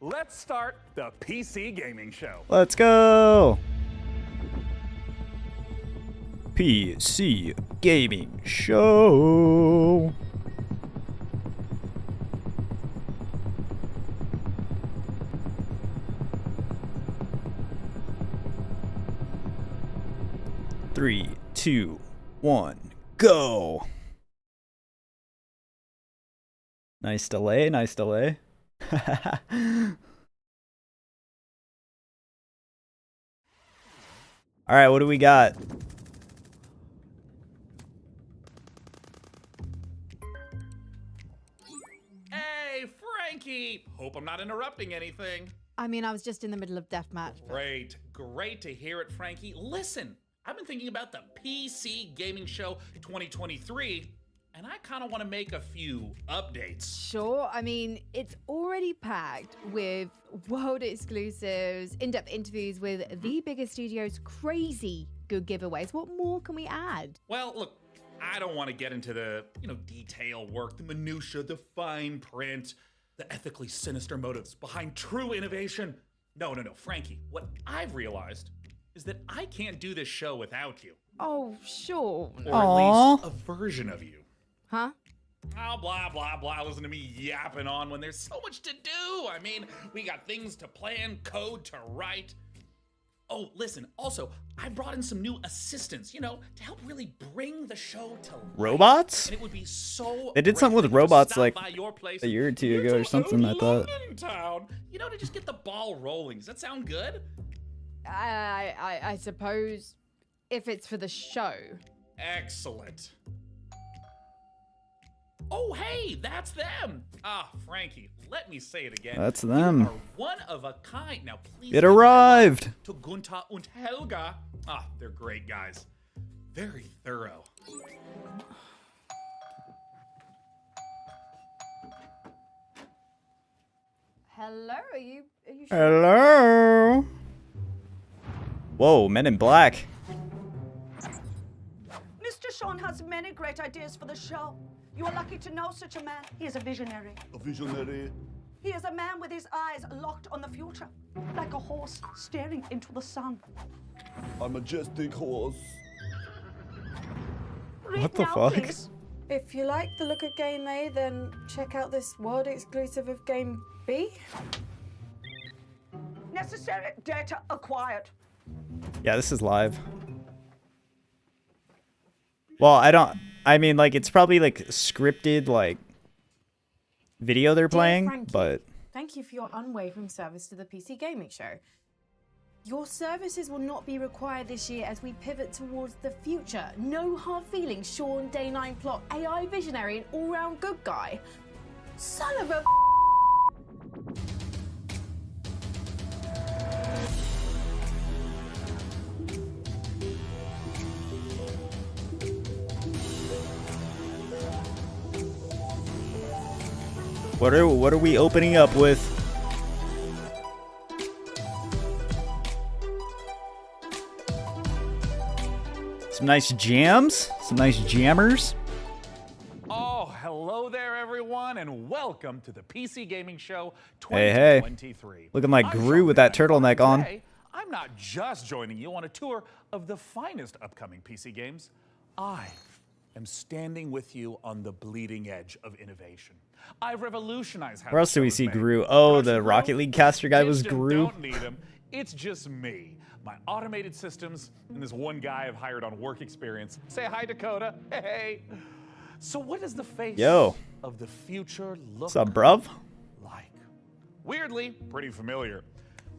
Let's start the PC gaming show. Let's go! PC gaming show. Three, two, one, go! Nice delay, nice delay. All right, what do we got? Hey, Frankie! Hope I'm not interrupting anything. I mean, I was just in the middle of deathmatch. Great, great to hear it, Frankie. Listen, I've been thinking about the PC Gaming Show 2023, and I kind of want to make a few updates. Sure, I mean, it's already packed with world exclusives, in-depth interviews with the biggest studios, crazy good giveaways. What more can we add? Well, look, I don't want to get into the, detail work, the minutia, the fine print, the ethically sinister motives behind true innovation. No, Frankie, what I've realized is that I can't do this show without you. Oh, sure. Or at least a version of you. Huh? Oh, blah, blah, blah. Listen to me yapping on when there's so much to do. I mean, we got things to plan, code to write. Oh, listen, also, I brought in some new assistants, to help really bring the show to life. Robots? And it would be so They did something with great to robots stop like by your place. a year or two It's ago or a something, I thought. London town, to just get the ball rolling. Does that sound good? I suppose if it's for the show. Excellent. Oh, hey, that's them. Ah, Frankie, let me say it again. That's them. You are one of a kind. Now, please. It arrived. To Gunther and Helga. Ah, they're great guys. Very thorough. Hello, are you sure? Hello. Whoa, Men in Black. Mr. Sean has many great ideas for the show. You are lucky to know such a man. He is a visionary. A visionary. He is a man with his eyes locked on the future, like a horse staring into the sun. A majestic horse. Read What the now, fuck? please. If you like the look of Game A, then check out this world exclusive of Game B. Necessary data acquired. Yeah, this is live. Well, I mean, like, it's probably, like, scripted, like, video they're Dear playing, Frankie, but... Thank you for your unwavering service to the PC Gaming Show. Your services will not be required this year as we pivot towards the future. No hard feelings, Sean, Day 9 plot, AI visionary, and all-round good guy. Son of a... What are we opening up with? Some nice jams? Some nice jammers? Oh, hello there, everyone, and welcome to the PC Gaming Show Hey. 2023. Looking like I'm Gru Sean with that Van. turtleneck on. Today, I'm not just joining you on a tour of the finest upcoming PC games. I am standing with you on the bleeding edge of innovation. I've revolutionized how Where else do we shows see made. Gru? Oh, Production the crew, Rocket League caster guy was Distant Gru. Don't need him. It's just me, my automated systems, and this one guy I've hired on work experience. Say hi, Dakota. Hey. So what does the face Yo. of the future look What's up, bruv? like? Weirdly, pretty familiar.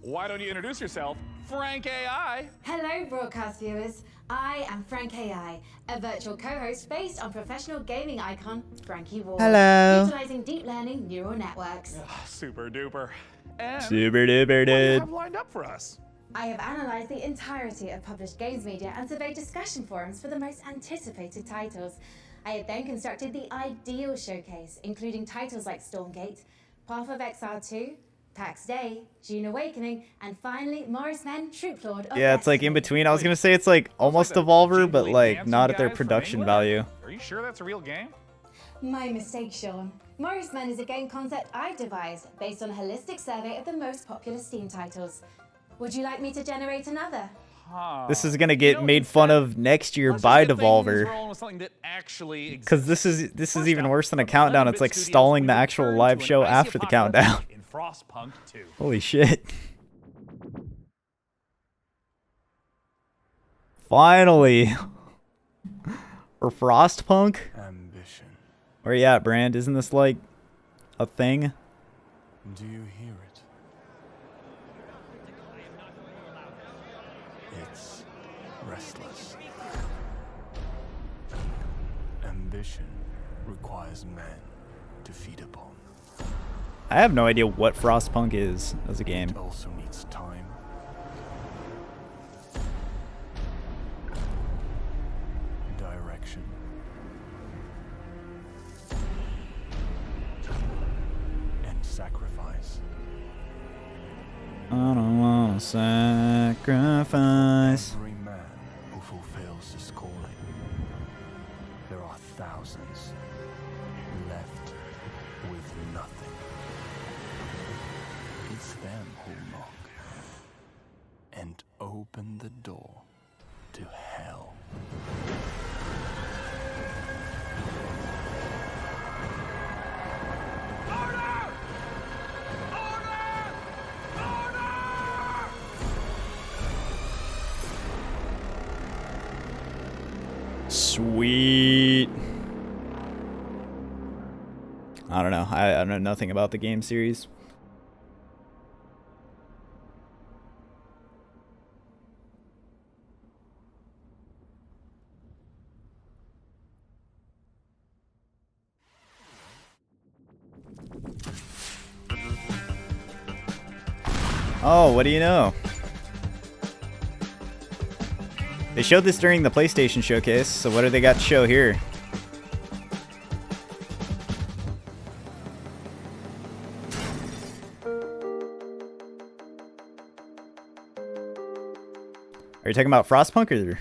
Why don't you introduce yourself, Frank AI? Hello, broadcast viewers. I am Frank AI, a virtual co-host based on professional gaming icon Frankie Ward. Hello. Utilizing deep learning neural networks. Super duper. And Super duper what do you dude. have lined up for us? I have analyzed the entirety of published games media and surveyed discussion forums for the most anticipated titles. I have then constructed the ideal showcase, including titles like Stormgate, Path of Exile 2, PAX Day, June Awakening, and finally Morris Men, Troop Lord of Yeah, it's like in Destiny. between. I was gonna say it's like almost Looks like the Devolver, but jingly like handsome not at their guys from production England. value. Are you sure that's a real game? My mistake, Sean. Morris Men is a game concept I've devised based on a holistic survey of the most popular Steam titles. Would you like me to generate another? This is gonna get made fun of next year by Devolver. Because this is even worse than a countdown. It's like stalling the actual live show after the countdown. Holy shit. Finally. For Frostpunk? Ambition. Where you at, Brand? Isn't this like a thing? Do you hear it? It's restless. Ambition requires men to feed upon. I have no idea what Frostpunk is as a game. It also needs time. Direction. And sacrifice. I don't wanna sacrifice. Every man who fulfills his calling. There are thousands left with nothing. It's them who knock and open the door to hell. Sweet. I don't know. I know nothing about the game series. Oh, what do you know? They showed this during the PlayStation showcase, so what do they got to show here? Are you talking about Frostpunk or?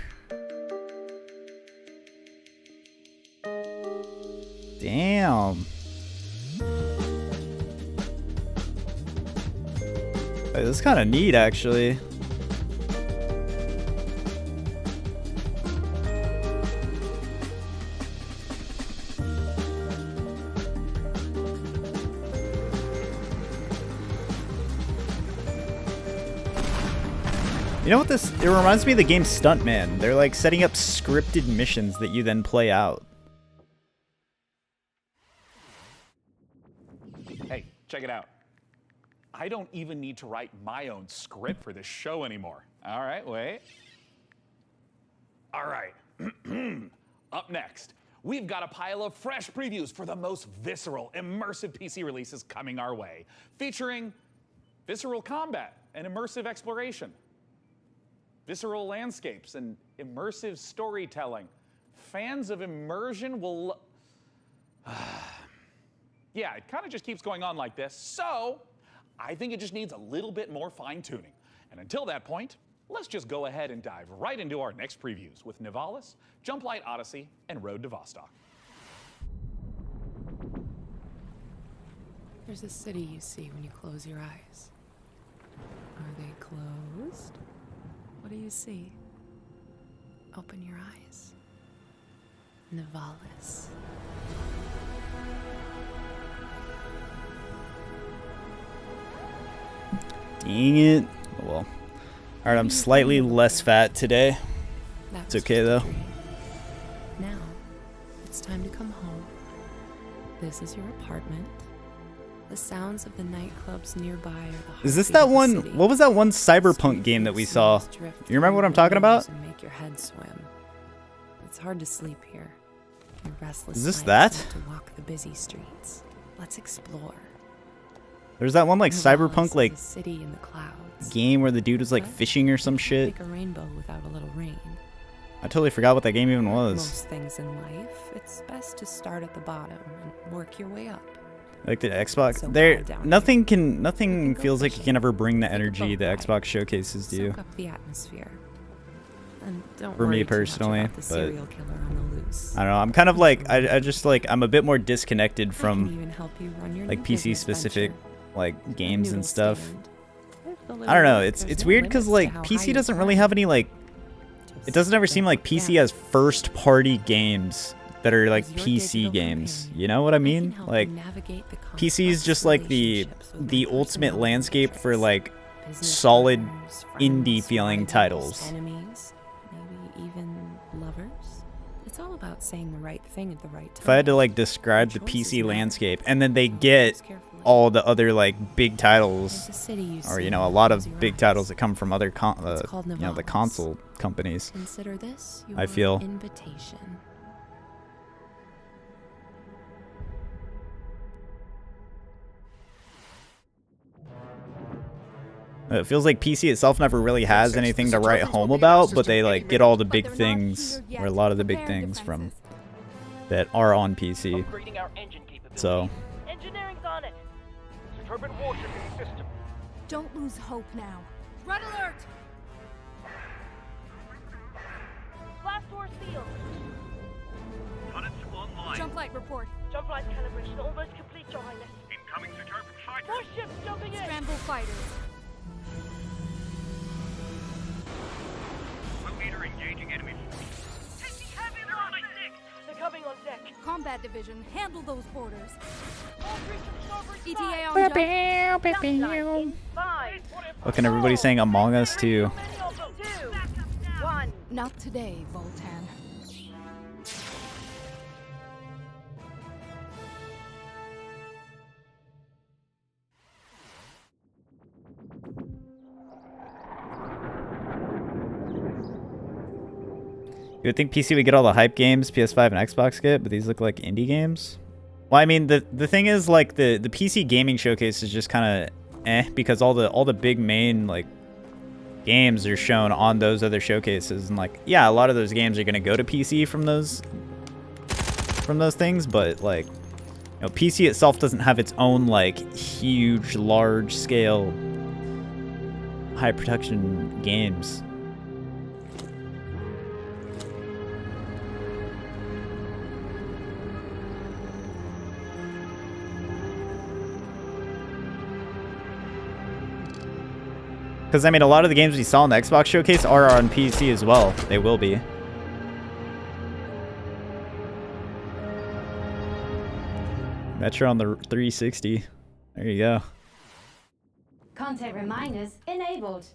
Damn. Hey, this is kind of neat, actually. You know what this? It reminds me of the game Stuntman. They're like setting up scripted missions that you then play out. Hey, check it out. I don't even need to write my own script for this show anymore. All right, wait. All right. Up next, we've got a pile of fresh previews for the most visceral, immersive PC releases coming our way, featuring visceral combat and immersive exploration, visceral landscapes and immersive storytelling. Fans of immersion will... Yeah, it kind of just keeps going on like this, so I think it just needs a little bit more fine-tuning. And until that point, let's just go ahead and dive right into our next previews with Nivalis, Jump Light Odyssey, and Road to Vostok. There's a city you see when you close your eyes. Are they closed? What do you see? Open your eyes. Nivalis. Dang it. Oh well. Alright, I'm slightly less fat today. It's okay though. Now, it's time to come home. This is your apartment. The sounds of the nightclubs nearby are the Is this that one? What was that one cyberpunk game that we saw? You remember what I'm talking about? Make your head swim. It's hard to sleep here. Your restless Is this nights that? want to walk the busy streets. Let's explore. There's that one like Nivalis cyberpunk is like a city in the clouds. game where the dude was like fishing or some shit. Make a rainbow without a little rain. I totally forgot what that game even was. Most things in life, it's best to start at the bottom and work your way up. Like the Xbox, So there bad down nothing here. nothing Go feels like it fishing. can ever bring the Take a energy boat the ride. Xbox showcases do. Soak up the atmosphere. And don't for worry me too much personally, about the but serial killer on the loose. I don't know. I'm kind of like I just like I'm a bit more disconnected I can from even help you run your like new PC business specific venture. like games and Noodle stuff. stand. If the I don't know. little- It's there's no weird because limits to like how high PC you doesn't really climb. have any like it doesn't ever seem like PC has first party games that are like As your PC digital games. companion, You know what I can mean? help Like you navigate the PC is complex just like the relationships with the your ultimate personal landscape for tricks. like Business solid partners, indie friends, feeling rivals, titles. Enemies, maybe even lovers. It's all about saying the right thing at the right time. If I had to like describe the Your choices PC matter. landscape and then they So get choose carefully. all the other like big titles There's a city you or see you know a lot close of your big eyes. titles that come from other It's called you know the novellas. console companies. Consider this I your feel. invitation. It feels like PC itself never really has anything to write home about, but they like get all the big things or a lot of the big things from that are on PC. Upgrading our engine capability. So Engineering's on it. Turbine warshipping system. Don't lose hope now. Red alert! Blast door sealed. Units online. Jump light report. Jump light calibration almost complete, Your Highness. Incoming turbine fighter. More ships jumping in. Scramble fighters. One meter engaging enemy. Taking heavy, they're on my six. They're coming on deck. Combat division, handle those boarders. All three to starboard ETA side. on jump. Jump line in 5. look, and everybody's saying Among Us too. Many of them. 2, 1. Not today, Voltan. You would think PC would get all the hype games PS5 and Xbox get, but these look like indie games. Well, I mean, the thing is, like, the PC gaming showcase is just kind of because all the big main, like, games are shown on those other showcases. And, like, yeah, a lot of those games are going to go to PC from those things, but, like, you know, PC itself doesn't have its own, like, huge, large-scale, high-production games. Because, I mean, a lot of the games we saw in the Xbox showcase are on PC as well. They will be. Metro on the 360. There you go. Content reminders enabled.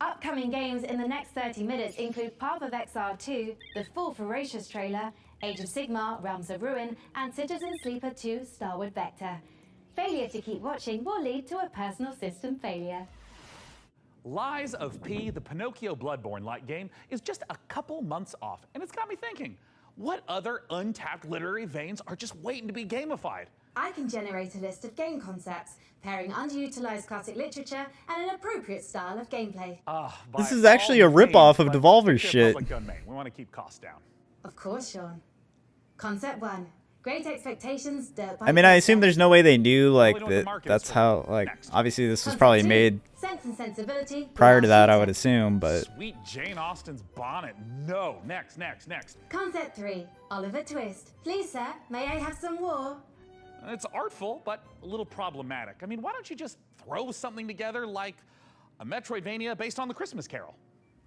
Upcoming games in the next 30 minutes include Path of Exile 2, the full Ferocious trailer, Age of Sigmar, Realms of Ruin, and Citizen Sleeper 2, Starward Vector. Failure to keep watching will lead to a personal system failure. Lies of P, the Pinocchio Bloodborne-like game, is just a couple months off, and it's got me thinking, what other untapped literary veins are just waiting to be gamified? I can generate a list of game concepts, pairing underutilized classic literature and an appropriate style of gameplay. This is actually a ripoff of Devolver shit. Public domain. We want to keep costs down. Of course, Sean. Concept 1. Great expectations, dirt I mean, I assume there's no way they knew, like, know what the that. market That's is for. how, like, Next. obviously this was Concept probably 2, made Sense and Sensibility. prior to that, I Shooter. would assume, but Sweet Jane Austen's bonnet. No. Next. Concept 3. Oliver Twist. Please, sir, may I have some war? It's artful, but a little problematic. I mean, why don't you just throw something together like a Metroidvania based on the Christmas Carol?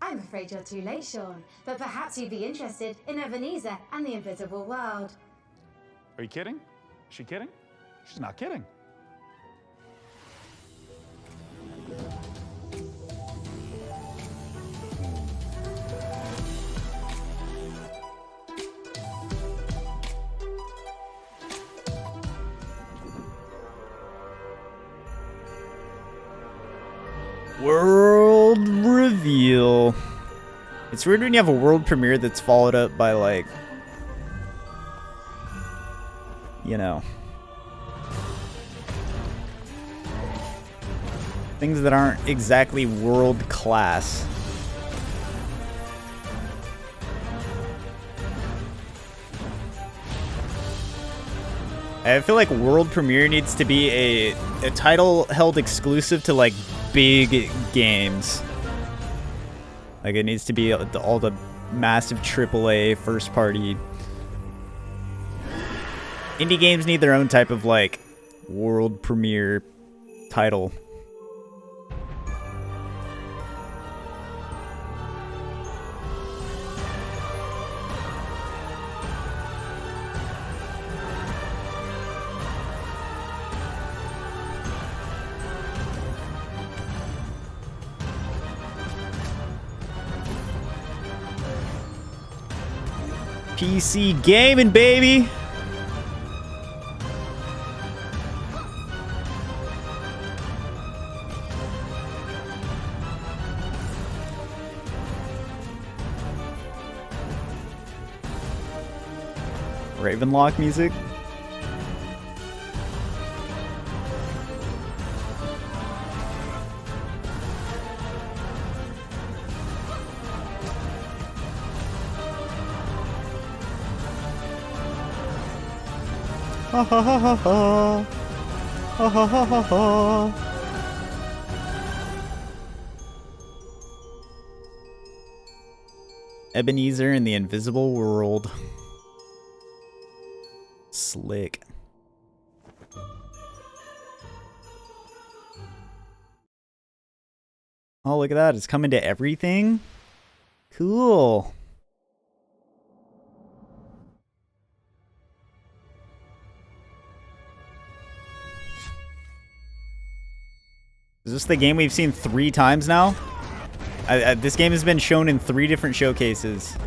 I'm afraid you're too late, Sean, but perhaps you'd be interested in Ebenezer and the Invisible World. Are you kidding? Is she kidding? She's not kidding. world reveal. It's weird when you have a world premiere that's followed up by, like, you know, things that aren't exactly world class. I feel like world premiere needs to be a title held exclusive to, like, big games. Like, it needs to be all the massive AAA first party. Indie games need their own type of, like, world premiere title. PC gaming, baby! Ravenlock music. Ha ha ha ha ha. Ha ha ha ha ha. Ebenezer in the Invisible World. Slick. Oh, look at that. It's coming to everything? Cool. Is this the game we've seen 3 times now? This game has been shown in 3 different showcases.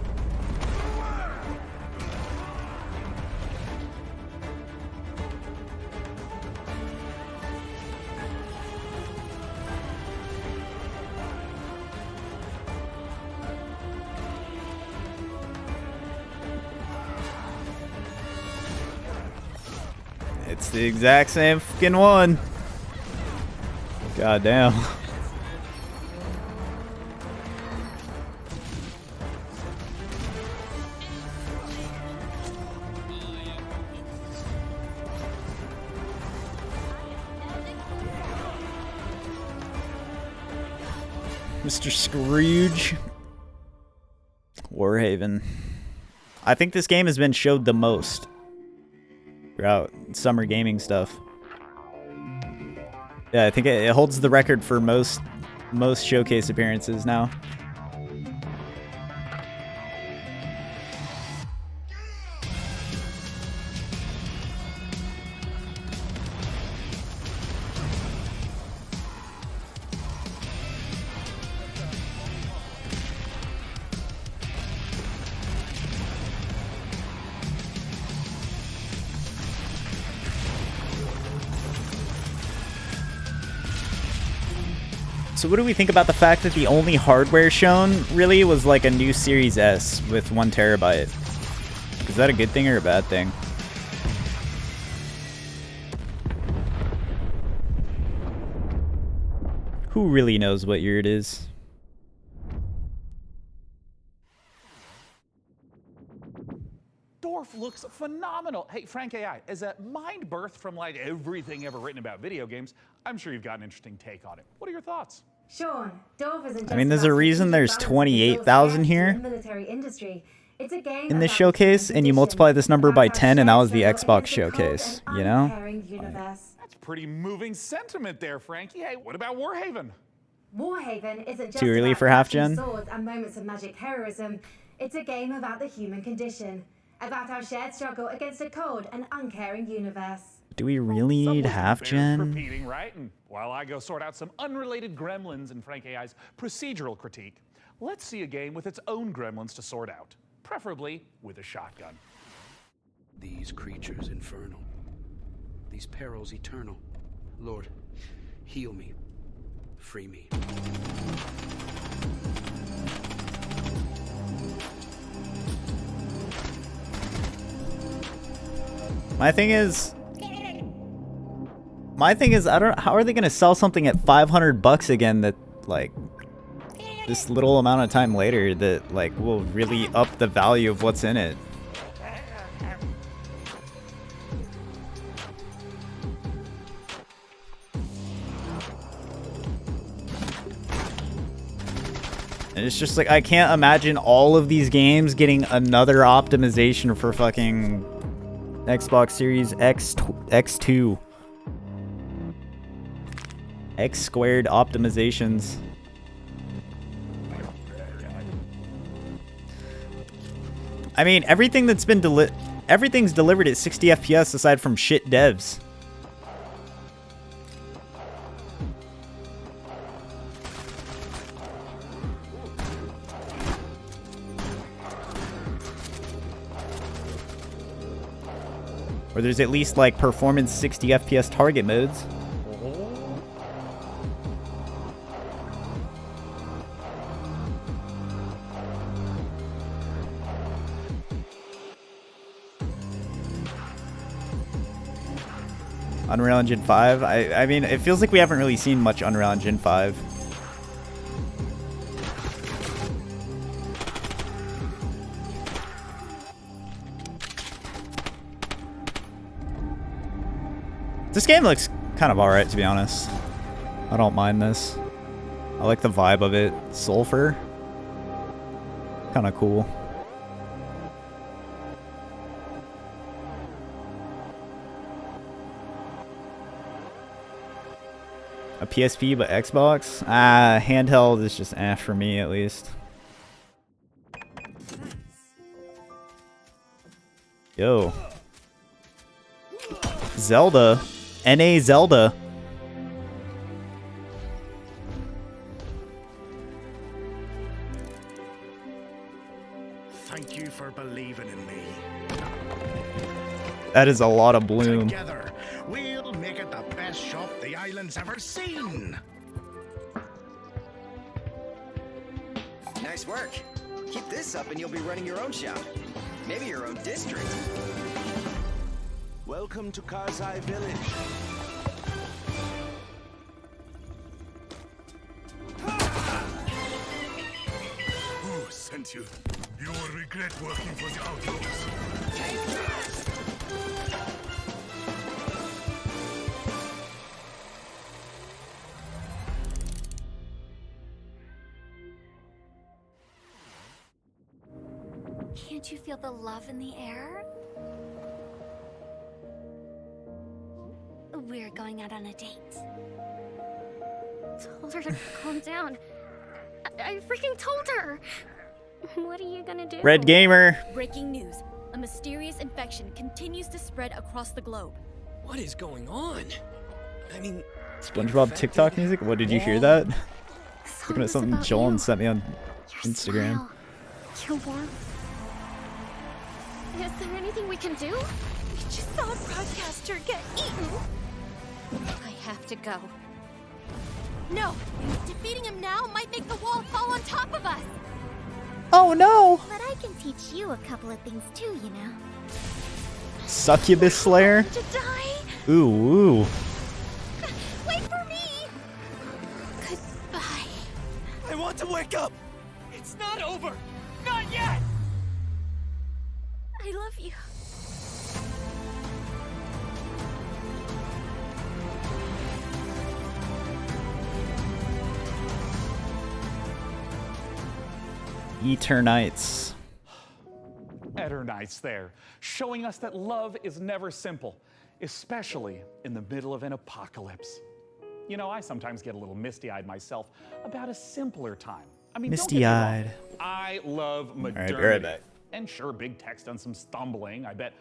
It's the exact same fucking one. God damn. Mr. Scrooge. Warhaven. I think this game has been showed the most throughout summer gaming stuff. Yeah, I think it holds the record for most showcase appearances now. So what do we think about the fact that the only hardware shown really was like a new Series S with 1 terabyte? Is that a good thing or a bad thing? Who really knows what year it is? Dorf looks phenomenal. Hey, Frank AI, as a mind birth from like everything ever written about video games, I'm sure you've got an interesting take on it. What are your thoughts? Sean, Dorf isn't just I mean, there's a reason there's 28,000 here It's a game in this showcase, and you multiply this number by 10, and that was the Xbox showcase, you know? That's pretty moving sentiment there, Frankie. Hey, what about Warhaven? Warhaven isn't just Too early about for half crafting gen? swords and moments of magic heroism. It's a game about the human condition, about our shared struggle against a cold and uncaring universe. Do we really need half gen? Repeating, right? And while I go sort out some unrelated gremlins in Frank AI's procedural critique, let's see a game with its own gremlins to sort out, preferably with a shotgun. These creatures infernal, these perils eternal. Lord, heal me, free me. My thing is, I don't. How are they gonna sell something at $500 again that, like, this little amount of time later that, like, will really up the value of what's in it? And it's just like, I can't imagine all of these games getting another optimization for fucking Xbox Series X2. X squared optimizations. I mean, everything that's been everything's delivered at 60 FPS aside from shit devs. Or there's at least like performance 60 FPS target modes. Unreal Engine 5? I mean, it feels like we haven't really seen much Unreal Engine 5. This game looks kind of alright, to be honest. I don't mind this. I like the vibe of it. Sulfur. Kind of cool. A PSP, but Xbox? Handheld is just for me, at least. Yo. Zelda. NA Zelda. Thank you for believing in me. That is a lot of bloom. Together, we'll make it the best shop the island's ever seen. Nice work. Keep this up and you'll be running your own shop. Maybe your own district. Welcome to Karzai Village. Who sent you? You will regret working for the outlaws. Can't you feel the love in the air? We're going out on a date. Told her to calm down. I freaking told her. What are you gonna do? Red Gamer. Breaking news. A mysterious infection continues to spread across the globe. What is going on? I mean... SpongeBob TikTok music? What, did you hear that? Looking at something Joel sent me on Instagram. Your warmth. Is there anything we can do? We just saw a broadcaster get eaten. I have to go. No! Defeating him now might make the wall fall on top of us! Oh no! But I can teach you a couple of things too, you know. Succubus Slayer? To die? Ooh, ooh. Wait for me! Goodbye. I want to wake up! It's not over! Not yet! I love you. Eternites. Eternites there, showing us that love is never simple, especially in the middle of an apocalypse. You know, I sometimes get a little misty-eyed myself about a simpler time. I mean, misty-eyed. I love modernity. All right, be right back. And sure, big tech's done some stumbling. I bet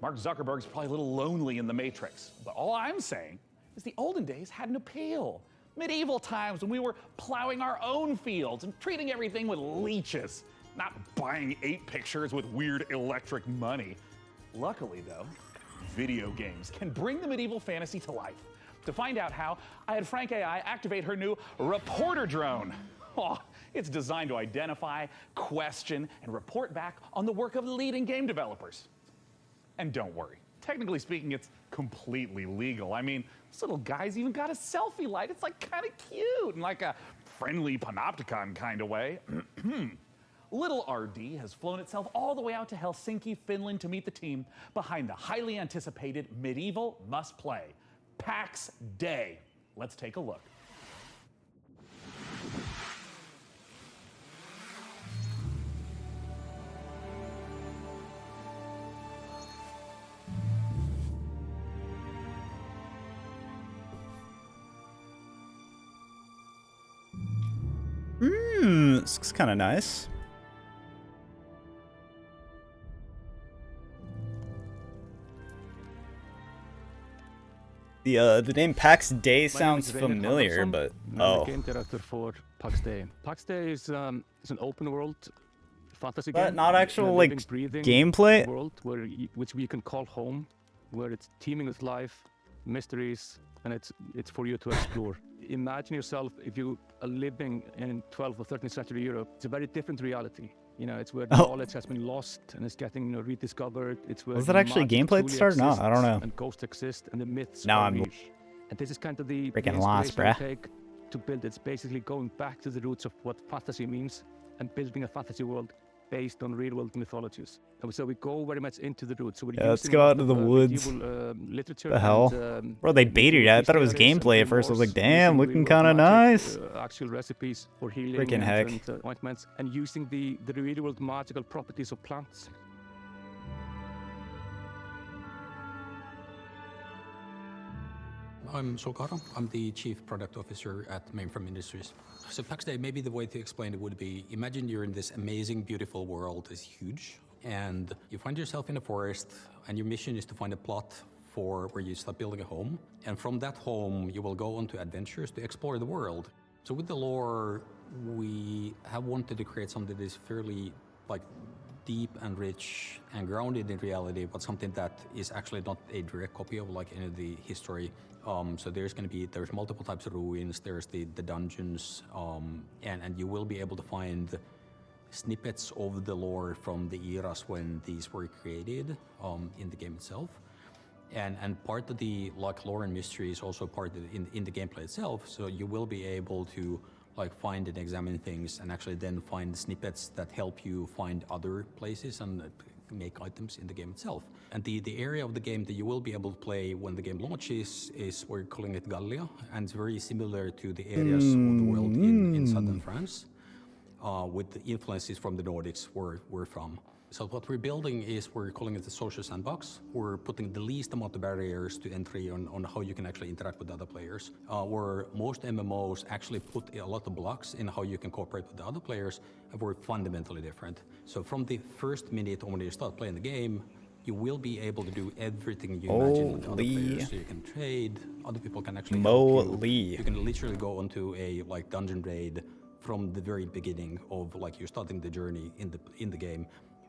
Mark Zuckerberg's probably a little lonely in the Matrix. But all I'm saying is the olden days had an appeal. Medieval times when we were plowing our own fields and treating everything with leeches, not buying 8 pictures with weird electric money. Luckily, though, video games can bring the medieval fantasy to life. To find out how, I had Frank AI activate her new reporter drone. Oh, it's designed to identify, question, and report back on the work of leading game developers. And don't worry, technically speaking, it's completely legal. I mean, this little guy's even got a selfie light. It's like kind of cute in like a friendly panopticon kind of way. Little RD has flown itself all the way out to Helsinki, Finland to meet the team behind the highly anticipated medieval must-play, PAX Day. Let's take a look. This looks kind of nice. The name PAX Day sounds familiar, but I'm the game director for PAX Day. PAX Day is an open world fantasy game. But not actual like breathing gameplay. World which we can call home, where it's teeming with life, mysteries, and it's for you to explore. Imagine yourself if you are living in 12th or 13th century Europe. It's a very different reality. You know, it's where knowledge has been lost and it's getting rediscovered. It's where was that actually gameplay at the start? No, I don't know. And ghosts exist and the myths now are I'm real. And this is kind of the freaking lost, bruh. take to build. It's basically going back to the roots of what fantasy means and building a fantasy world based on real-world mythologies. And so we go very much into the roots. So we're let's go out to the woods. Literature the hell? And, bro, they baited it. I thought it was gameplay at first. I was like, damn, looking kind of nice. Actual recipes for healing freaking heck. And ointments, and using the real-world magical properties of plants. I'm Solkara. I'm the Chief Product Officer at Mainframe Industries. So PAX Day, maybe the way to explain it would be, imagine you're in this amazing, beautiful world. It's huge. And you find yourself in a forest, and your mission is to find a plot for where you start building a home. And from that home, you will go on to adventures to explore the world. So with the lore, we have wanted to create something that is fairly like deep and rich and grounded in reality, but something that is actually not a direct copy of like any of the history. So there's multiple types of ruins, there's the dungeons, and you will be able to find snippets of the lore from the eras when these were created in the game itself. And part of the like lore and mystery is also part of in the gameplay itself, so you will be able to like find and examine things and actually then find snippets that help you find other places and make items in the game itself. And the area of the game that you will be able to play when the game launches is, we're calling it Gallia, and it's very similar to the areas of the world in southern France, with the influences from the Nordics where we're from. So what we're building is, we're calling it the social sandbox. We're putting the least amount of barriers to entry on how you can actually interact with other players. Where most MMOs actually put a lot of blocks in how you can cooperate with the other players, and we're fundamentally different. So from the first minute when you start playing the game, you will be able to do everything you imagine with other players. So you can trade, other people can actually help you. You can literally go onto a like dungeon raid from the very beginning of like you starting the journey in the game,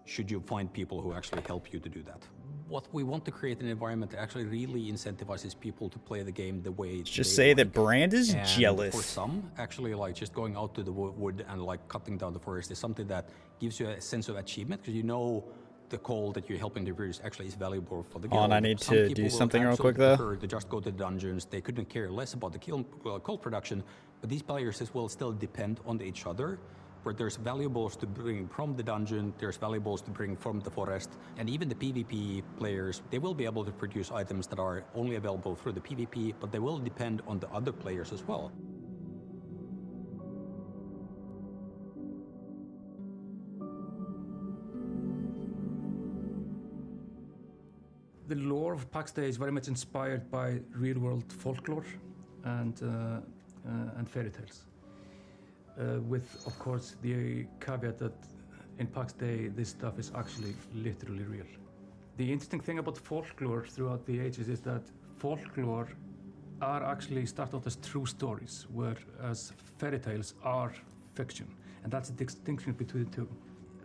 should you find people who actually help you to do that. What we want to create an environment that actually really incentivizes people to play the game the way just say that Brand is jealous. For some, actually, like just going out to the wood and like cutting down the forest is something that gives you a sense of achievement, because you know the coal that you're helping to produce actually is valuable for the guild. I need to do something real quick though. To just go to the dungeons, they couldn't care less about the coal production, but these players as well still depend on each other. Where there's valuables to bring from the dungeon, there's valuables to bring from the forest, and even the PvP players, they will be able to produce items that are only available through the PvP, but they will depend on the other players as well. The lore of PAX Day is very much inspired by real-world folklore and fairy tales. With, of course, the caveat that in PAX Day, this stuff is actually literally real. The interesting thing about folklore throughout the ages is that folklore are actually start out as true stories, whereas fairy tales are fiction. And that's the distinction between the two.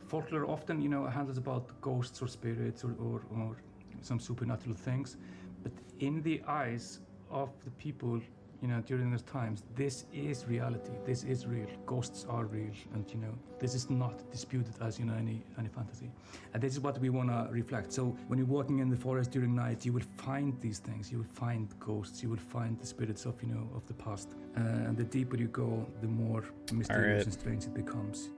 Folklore often, handles about ghosts or spirits or some supernatural things, but in the eyes of the people during those times, this is reality, this is real, ghosts are real, and this is not disputed as any fantasy. And this is what we want to reflect. So when you're walking in the forest during night, you will find these things, you will find ghosts, you will find the spirits of of the past. And the deeper you go, the more mysterious and strange it becomes.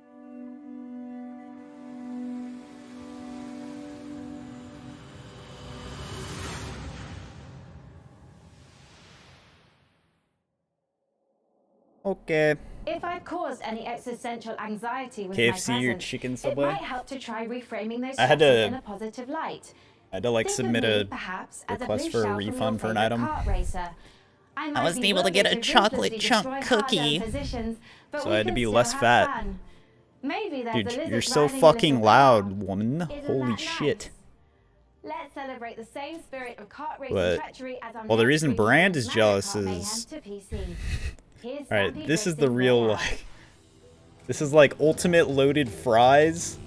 Okay. If I've caused any existential anxiety with KFC my or presence, chicken it Subway? might help to try reframing those I had stresses to- in a positive light. I had to like Think of submit me, a perhaps, as request blue for a shell from your refund for an favorite item. kart racer. I wasn't able to get a chocolate chunk cookie, positions, but so we I had to can be still less have fat. fun. Maybe there's a Dude, lizard you're so riding a fucking little loud, woman. Isn't Holy that shit. nice? Let's celebrate the same spirit of kart racing But treachery as our well, the next reason release Brand of is Mario jealous Kart Mayhem is to PC. Here's all right. Stampede This is the Racing real Royale. like. This is like ultimate loaded fries.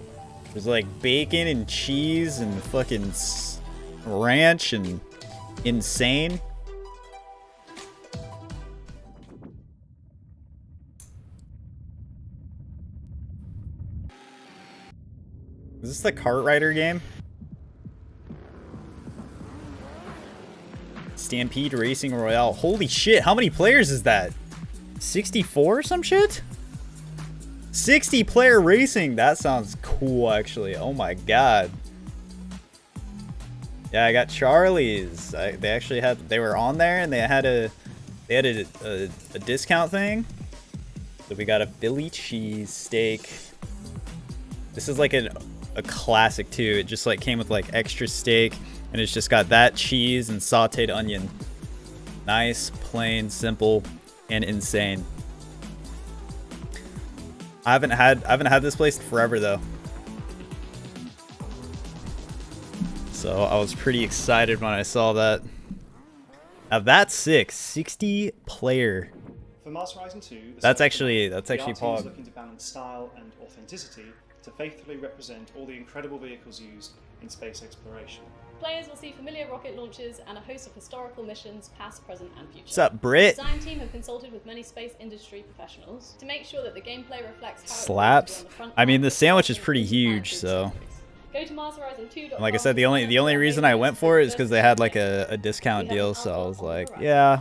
There's like bacon and cheese and fucking ranch and insane. Is this the Kart Rider game? Stampede Racing Royale. Holy shit, how many players is that? 64 or some shit? 60 player racing. That sounds cool, actually. Oh my god. Yeah, I got Charlie's. They actually had, they were on there and they had a discount thing. So we got a Philly cheese steak. This is like a classic too. It just like came with like extra steak and it's just got that cheese and sauteed onion. Nice, plain, simple, and insane. I haven't had this place in forever though. So I was pretty excited when I saw that. Now that's sick. 60 player. For Master Horizon 2, That's actually the art team is Pog. looking to balance style and authenticity to faithfully represent all the incredible vehicles used in space exploration. Players will see familiar rocket launches and a host of historical missions, past, present, and future. What's up, Brit? The design team have consulted with many space industry professionals to make sure that the gameplay reflects how Slaps. I mean, the sandwich is pretty huge, so. Go to MasterHorizon2.com. Like I said, the only reason I went for it is because they had like a discount deal, so I was like, yeah,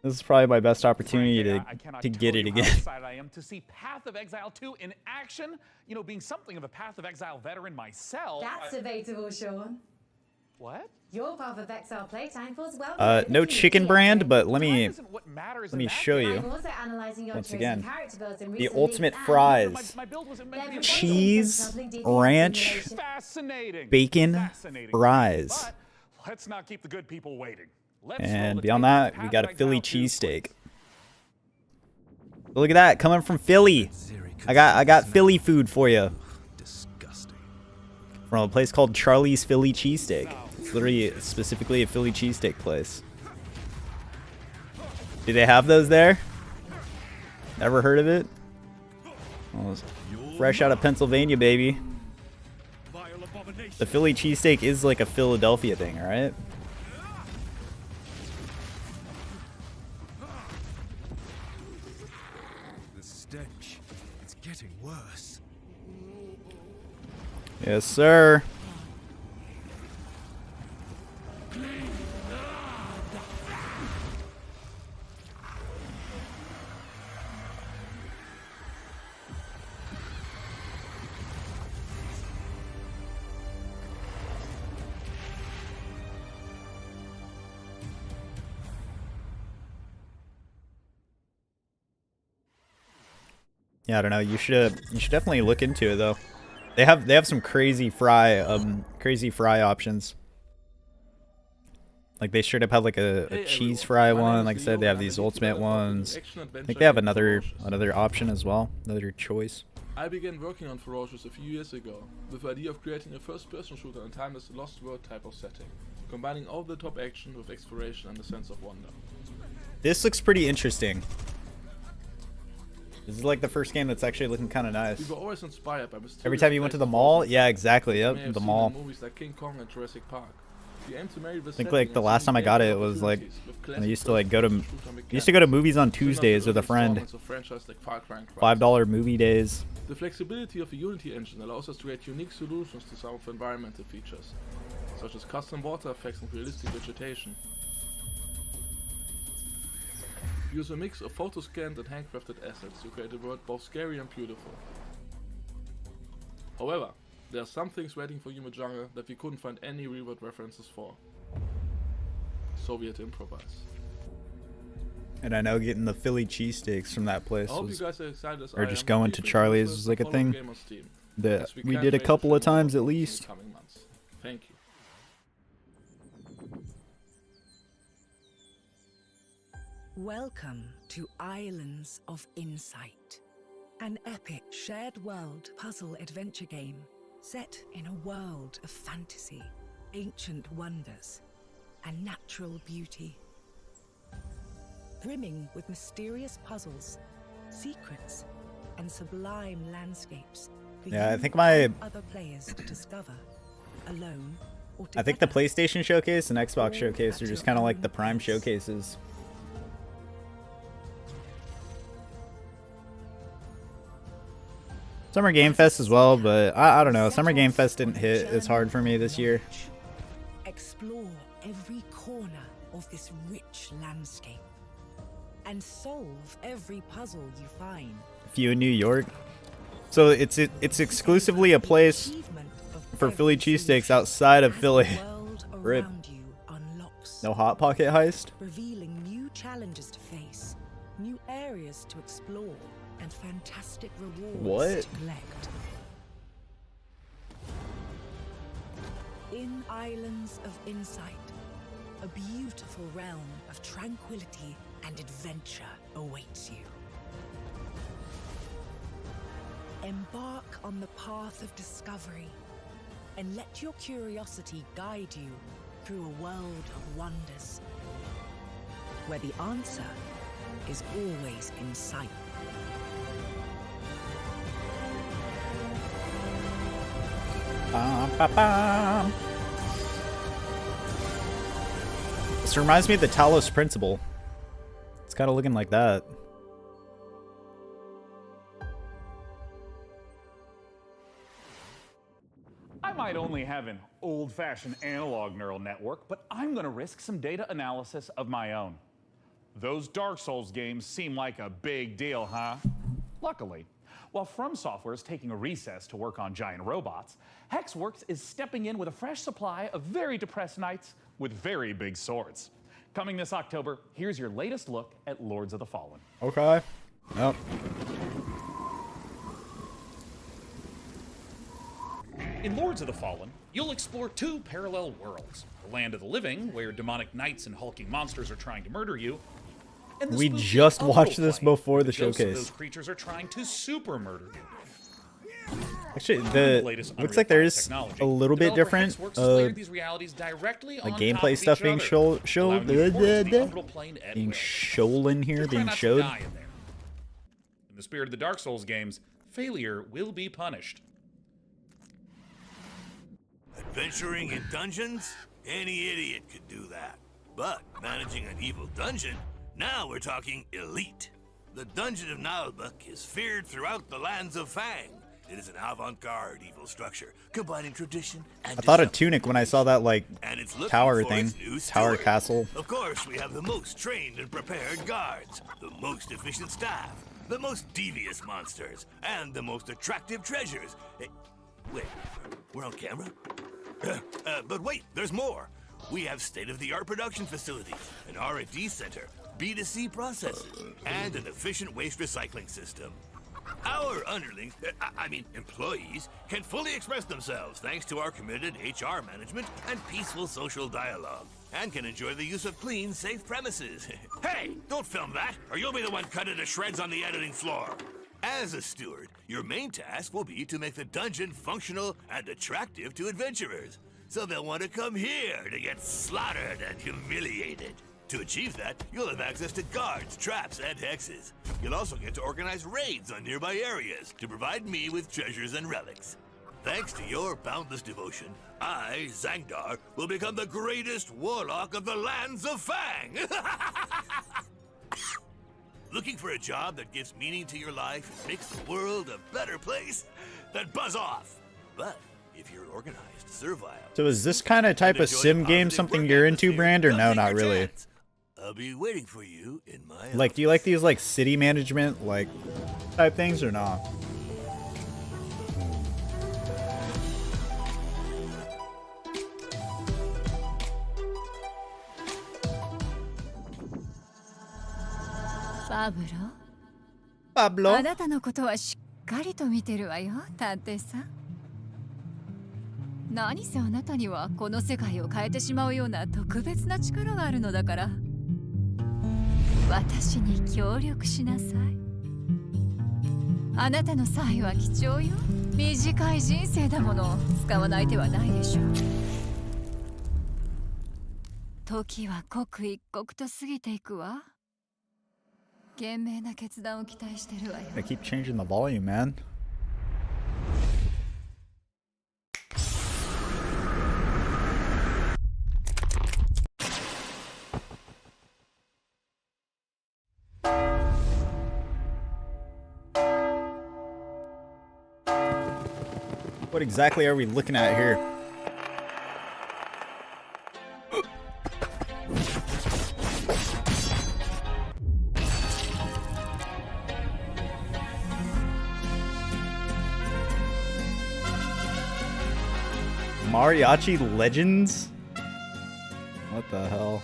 this is probably my best opportunity to get it again. How excited I am to see Path of Exile 2 in action. You know, being something of a Path of Exile veteran myself. That's debatable, Sean. What? Your Path of Exile playtime falls well. No chicken brand, but let me show you. I'm also analyzing your Once chosen again, character builds in the recent ultimate leaks fries. and Cheese, ranch, bacon, fries. Let's not keep the good people waiting. And beyond that, we got a Philly cheesesteak. Look at that, coming from Philly. I got Philly food for you. From a place called Charlie's Philly Cheesesteak. It's literally specifically a Philly cheesesteak place. Do they have those there? Never heard of it? Well, it's fresh out of Pennsylvania, baby. The Philly cheesesteak is like a Philadelphia thing, alright? The stench. It's getting worse. Yes, sir. Yeah, I don't know. You should definitely look into it though. They have some crazy fry options. Like they straight up have like a cheese fry one. Like I said, they have these ultimate ones. I think they have another option as well, another choice. I began working on Ferocious a few years ago, with the idea of creating a first-person shooter in a timeless Lost World type of setting, combining over-the-top action with exploration and a sense of wonder. This looks pretty interesting. This is like the first game that's actually looking kind of nice. We were always inspired by Every time you went to the mall, yeah, exactly, yep, the mall. Movies like King Kong and Jurassic Park. We aim to marry I think like the last time I got it was like I used to like go to movies on Tuesdays with a friend. $5 movie days. The flexibility of the Unity engine allows us to create unique solutions to some of the environmental features, such as custom water effects and realistic vegetation. Use a mix of photo-scanned and handcrafted assets to create a world both scary and beautiful. However, there are some things waiting for you in the jungle that we couldn't find any real-world references for. So we had to improvise. And I know getting the Philly cheesesteaks from that place I hope was, you guys are excited as or I just am going for to the Charlie's first was like a follow thing game on Steam, that as we we can't did a wait couple to of share more times at in the least. coming months. Thank you. Welcome to Islands of Insight. An epic shared world puzzle adventure game set in a world of fantasy, ancient wonders, and natural beauty. Brimming with mysterious puzzles, secrets, and sublime landscapes. Yeah, I think my other players to discover, alone or I think the PlayStation Showcase and Xbox Showcase are just kind of like the prime showcases. Summer Game Fest as well, but I don't know. Summer Game Fest didn't hit as hard for me this year. Explore every corner of this rich landscape and solve every puzzle you find. If you in New York, so it's exclusively a place for Philly cheesesteaks outside of Philly. Rip. No Hot Pocket heist. Revealing new challenges to face, new areas to explore, and fantastic rewards to collect. In Islands of Insight, a beautiful realm of tranquility and adventure awaits you. Embark on the path of discovery and let your curiosity guide you through a world of wonders, where the answer is always in sight. This reminds me of the Talos Principle. It's kind of looking like that. I might only have an old-fashioned analog neural network, but I'm going to risk some data analysis of my own. Those Dark Souls games seem like a big deal, huh? Luckily, while From Software is taking a recess to work on giant robots, Hexworks is stepping in with a fresh supply of very depressed knights with very big swords. Coming this October, here's your latest look at Lords of the Fallen. Okay. Yep. In Lords of the Fallen, you'll explore two parallel worlds. The land of the living, where demonic knights and hulking monsters are trying to murder you. And We just watched this before the ghosts of showcase. those creatures are trying to super murder you. Actually, looks like there is a little bit different like gameplay stuff being shown here, being showed. In the spirit of the Dark Souls games, failure will be punished. Adventuring in dungeons? Any idiot could do that. But managing an evil dungeon? Now we're talking elite. The Dungeon of Nalbuck is feared throughout the lands of Fang. It is an avant-garde evil structure, combining tradition and I thought of deception. Tunic when I saw that like And it's looking tower for thing, its new tower steward. castle. Of course, we have the most trained and prepared guards, the most efficient staff, the most devious monsters, and the most attractive treasures. Hey, wait, we're on camera? But wait, there's more. We have state-of-the-art production facilities, an R&D center, B2C processes, and an efficient waste recycling system. Our underlings, employees, can fully express themselves thanks to our committed HR management and peaceful social dialogue, and can enjoy the use of clean, safe premises. Hey, don't film that, or you'll be the one cut into shreds on the editing floor. As a steward, your main task will be to make the dungeon functional and attractive to adventurers, so they'll want to come here to get slaughtered and humiliated. To achieve that, you'll have access to guards, traps, and hexes. You'll also get to organize raids on nearby areas to provide me with treasures and relics. Thanks to your boundless devotion, I, Zangdar, will become the greatest warlock of the lands of Fang! Looking for a job that gives meaning to your life and makes the world a better place? Then buzz off! But if you're organized, servile... So is this kind of type of sim game something you're into, Brand, or no, not really? I'll be waiting for you in my Like, do you like these like city management like type things or not? Pablo? あなたのことはしっかりと見てるわよ、探偵さん。何せあなたにはこの世界を変えてしまうような特別な力があるのだから。私に協力しなさい。あなたの才は貴重よ。短い人生だもの。使わない手はないでしょう。時は刻一刻と過ぎていくわ。賢明な決断を期待してるわよ。I keep changing the volume, man. What exactly are we looking at here? Mariachi Legends? What the hell?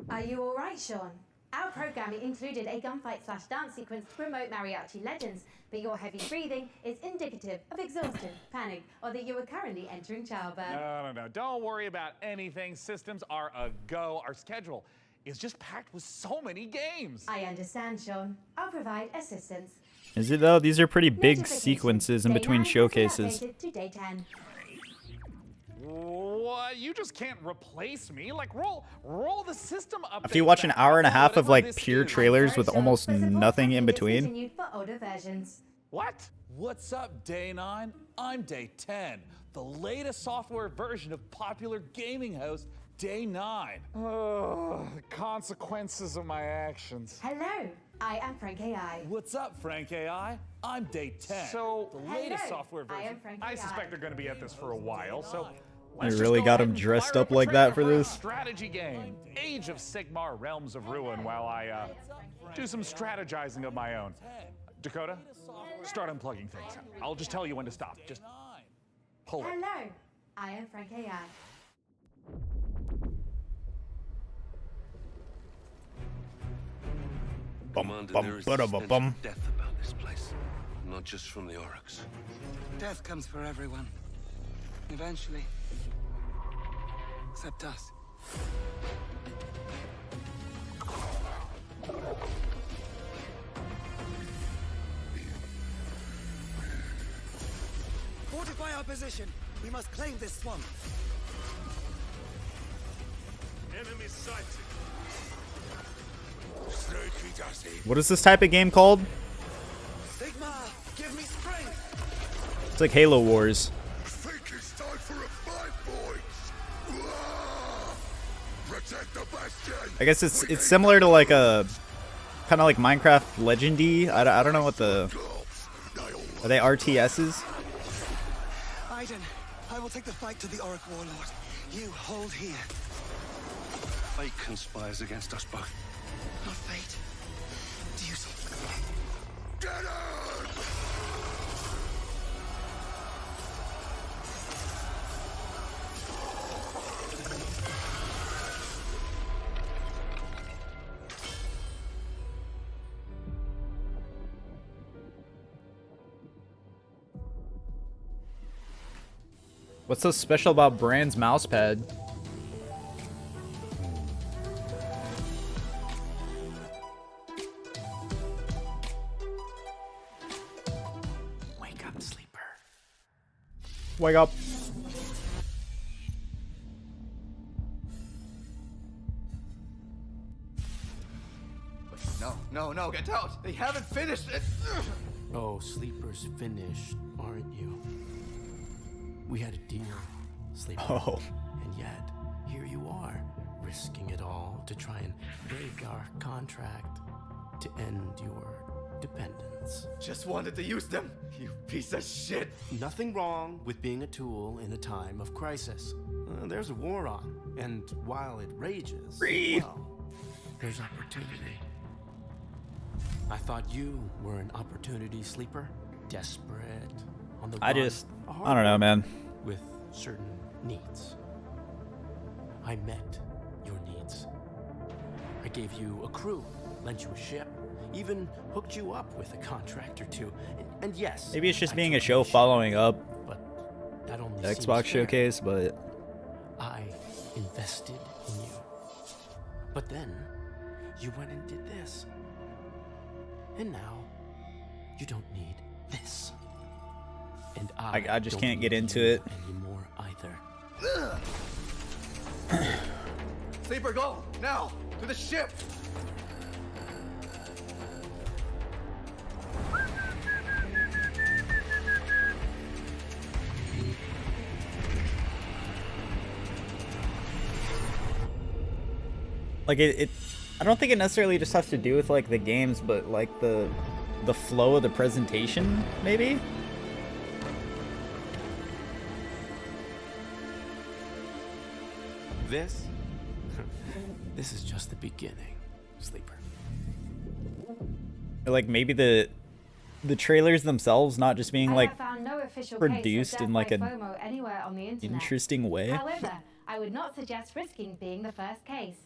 Are you alright, Sean? Our programming included a gunfight/dance sequence to promote Mariachi Legends, but your heavy breathing is indicative of exhaustion, panic, or that you are currently entering childbirth. No. Don't worry about anything. Systems are a go. Our schedule is just packed with so many games. I understand, Sean. I'll provide assistance. Is it though? These are pretty big sequences in between showcases. To day 10. What? You just can't replace me? Like, roll the system up. After you watch an hour and a half of like pure trailers with almost nothing in between. For older versions. What? What's up, Day 9? I'm Day 10, the latest software version of popular gaming host Day 9. The consequences of my actions. Hello, I am Frank AI. What's up, Frank AI? I'm Day 10. So, the latest software version. I suspect they're going to be at this for a while, so They really got him dressed up like that for this. Strategy game, Age of Sigmar, Realms of Ruin, while I do some strategizing of my own. Dakota, start unplugging things. I'll just tell you when to stop. Just pull it. Hello, I am Frank AI. Commander, there is a stench of death about this place, not just from the Oryx. Death comes for everyone. Eventually. Except us. Fortify our position. We must claim this swamp. Enemy sighted. What is this type of game called? Sigma, give me strength. It's like Halo Wars. I think it's time for a fight, boys. Protect the bastion. I guess it's similar to like a kind of like Minecraft Legendy. I don't know what the are they RTSs? Aiden, I will take the fight to the Auric Warlord. You hold here. Fate conspires against us both. Not fate. Duty. Get it! What's so special about Brand's mousepad? Wake up, sleeper. Wake up. No, get out! They haven't finished it! Oh, Sleeper's finished, aren't you? We had a deal, Sleeper. Oh. And yet, here you are, risking it all to try and break our contract to end your dependence. Just wanted to use them, you piece of shit! Nothing wrong with being a tool in a time of crisis. There's a war on, and while it rages, well, there's opportunity. I thought you were an opportunity sleeper, desperate, on the run, I don't know, man. with certain needs. I met your needs. I gave you a crew, lent you a ship, even hooked you up with a contract or two. And yes, Maybe it's just I being a took show the ship, following up but that only the seems Xbox fair. showcase, but I invested in you. But then, you went and did this. And now, you don't need this. And I just can't get into it anymore either. Sleeper, go! Now! To the ship! Like I don't think it necessarily just has to do with like the games, but like the flow of the presentation, maybe? This is just the beginning, Sleeper. Or like maybe the trailers themselves not just being like found no official produced in like a a anywhere on the internet. interesting way. However, I would not suggest risking being the first case.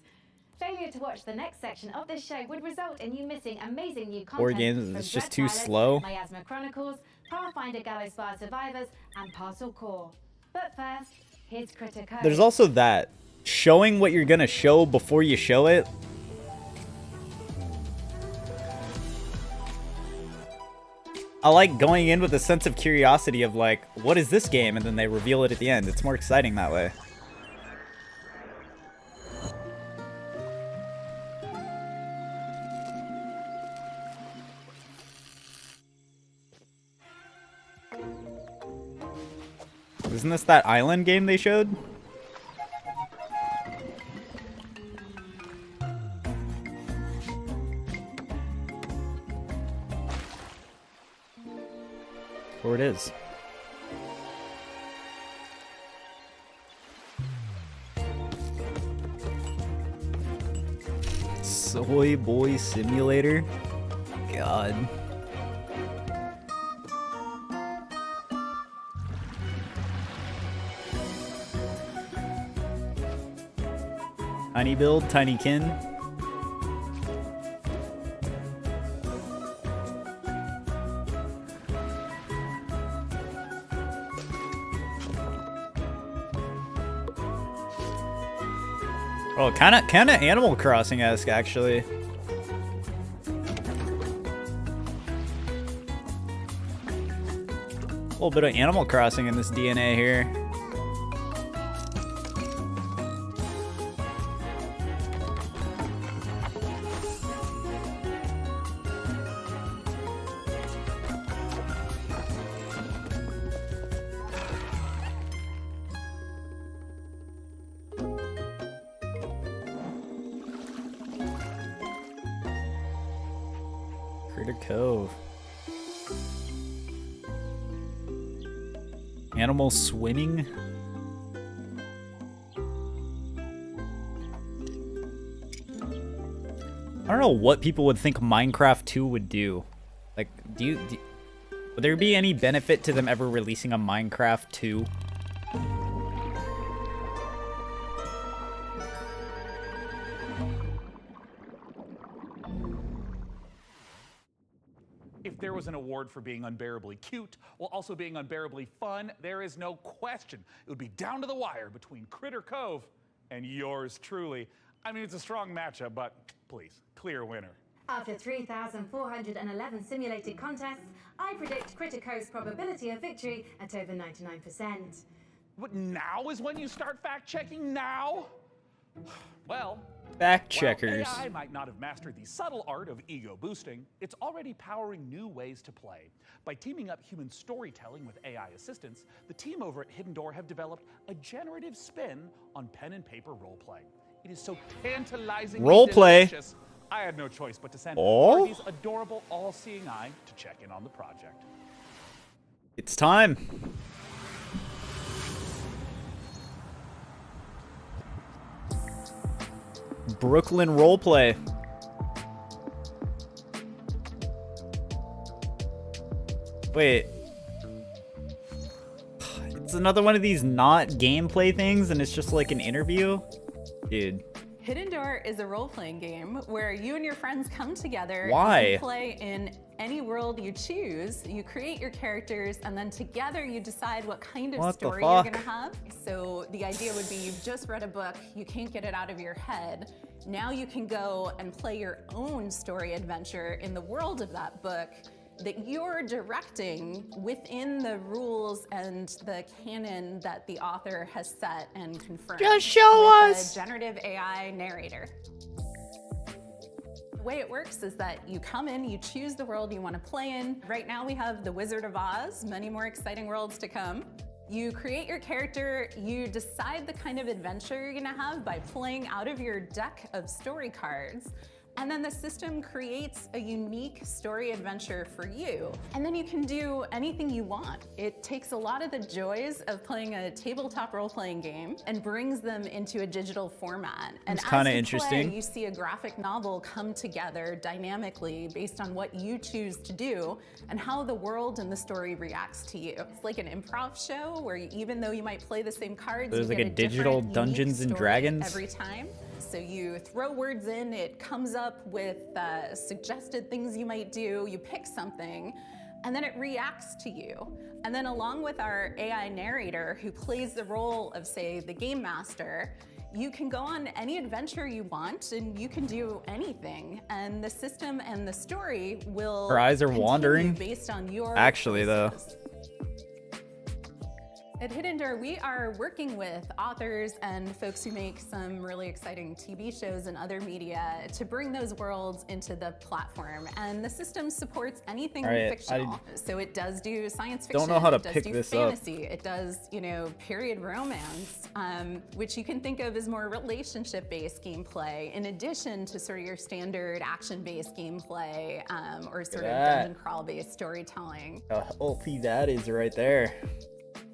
Failure to watch the next section of this show would result in you missing amazing new content. Or games, from it's just Dread too Pilot, slow. Miasma Chronicles, Pathfinder Gallows Bar Survivors, and Parcel Core. But first, here's Critter Code. There's also that showing what you're gonna show before you show it. I like going in with a sense of curiosity of like, what is this game? And then they reveal it at the end. It's more exciting that way. Isn't this that island game they showed? Or it is. Soy Boy Simulator? God. Tiny build, tiny kin. Oh, kind of Animal Crossing-esque, actually. A little bit of Animal Crossing in this DNA here. Critter Cove. Animal swimming? I don't know what people would think Minecraft 2 would do. Like, would there be any benefit to them ever releasing a Minecraft 2? If there was an award for being unbearably cute while also being unbearably fun, there is no question it would be down to the wire between Critter Cove and yours truly. I mean, it's a strong matchup, but please, clear winner. After 3,411 simulated contests, I predict Critter Cove's probability of victory at over 99%. But now is when you start fact-checking now? Well, fact checkers. While AI might not have mastered the subtle art of ego boosting, it's already powering new ways to play. By teaming up human storytelling with AI assistants, the team over at Hidden Door have developed a generative spin on pen and paper roleplay. It is so tantalizing. Roleplay. I had no choice but to send Oh? these adorable all-seeing eye to check in on the project. It's time. Brooklyn roleplay. Wait. It's another one of these not gameplay things and it's just like an interview? Dude. Hidden Door is a role-playing game where you and your friends come together Why? and play in any world you choose. You create your characters, and then together you decide what kind of story you're gonna have. So the idea would be you've just read a book, you can't get it out of your head. Now you can go and play your own story adventure in the world of that book that you're directing within the rules and the canon that the author has set and confirmed. Just show us! A generative AI narrator. The way it works is that you come in, you choose the world you want to play in. Right now we have the Wizard of Oz, many more exciting worlds to come. You create your character, you decide the kind of adventure you're gonna have by playing out of your deck of story cards. And then the system creates a unique story adventure for you. And then you can do anything you want. It takes a lot of the joys of playing a tabletop role-playing game and brings them into a digital format. And It's kinda as you interesting. play, you see a graphic novel come together dynamically based on what you choose to do and how the world and the story reacts to you. It's like an improv show where even though you might play the same cards, There's you like get a digital different, Dungeons unique and story Dragons. every time. So you throw words in, it comes up with suggested things you might do, you pick something, and then it reacts to you. And then along with our AI narrator who plays the role of, say, the game master, you can go on any adventure you want and you can do anything. And the system and the story will Her eyes are continue wandering. based on your Actually, though. At Hidden Door, we are working with authors and folks who make some really exciting TV shows and other media to bring those worlds into the platform. And the system supports anything All right, fictional. So it does do science fiction. Don't know how to it does pick do this up. fantasy. It does, period romance, which you can think of as more relationship-based gameplay, in addition to sort of your standard action-based gameplay or sort of that. dungeon crawl-based storytelling. How healthy that is right there.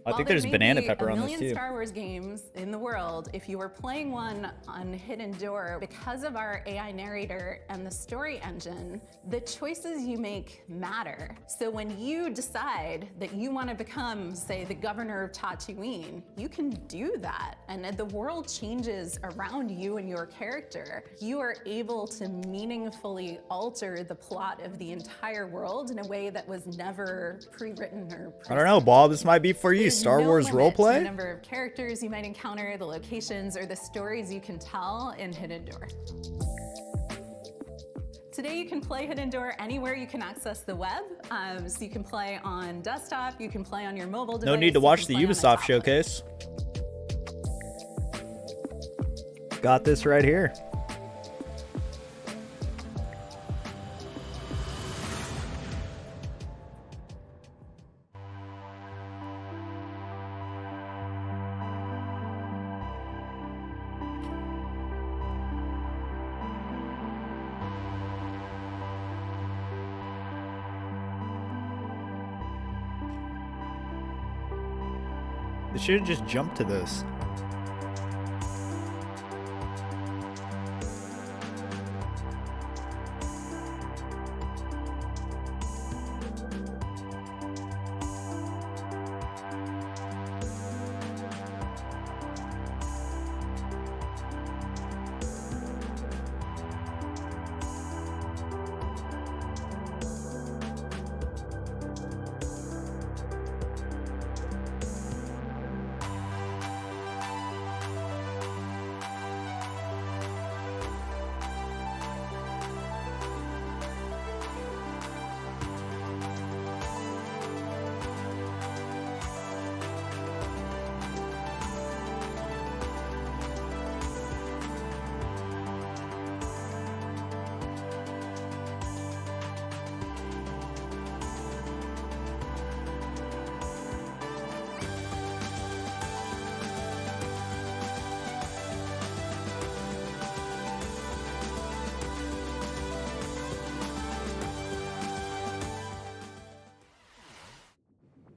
I While think there there's may banana be pepper a on this million too. Star Wars games in the world, if you were playing one on Hidden Door, because of our AI narrator and the story engine, the choices you make matter. So when you decide that you want to become, say, the governor of Tatooine, you can do that. And the world changes around you and your character. You are able to meaningfully alter the plot of the entire world in a way that was never pre-written or I don't know, Bob. This might be for you. There's Star no Wars limit to the roleplay? number of characters you might encounter, the locations, or the stories you can tell in Hidden Door. Today you can play Hidden Door anywhere you can access the web. So you can play on desktop, you can play on your mobile device. No need to you watch can the play on a Ubisoft tablet. showcase. Got this right here. They should have just jumped to this.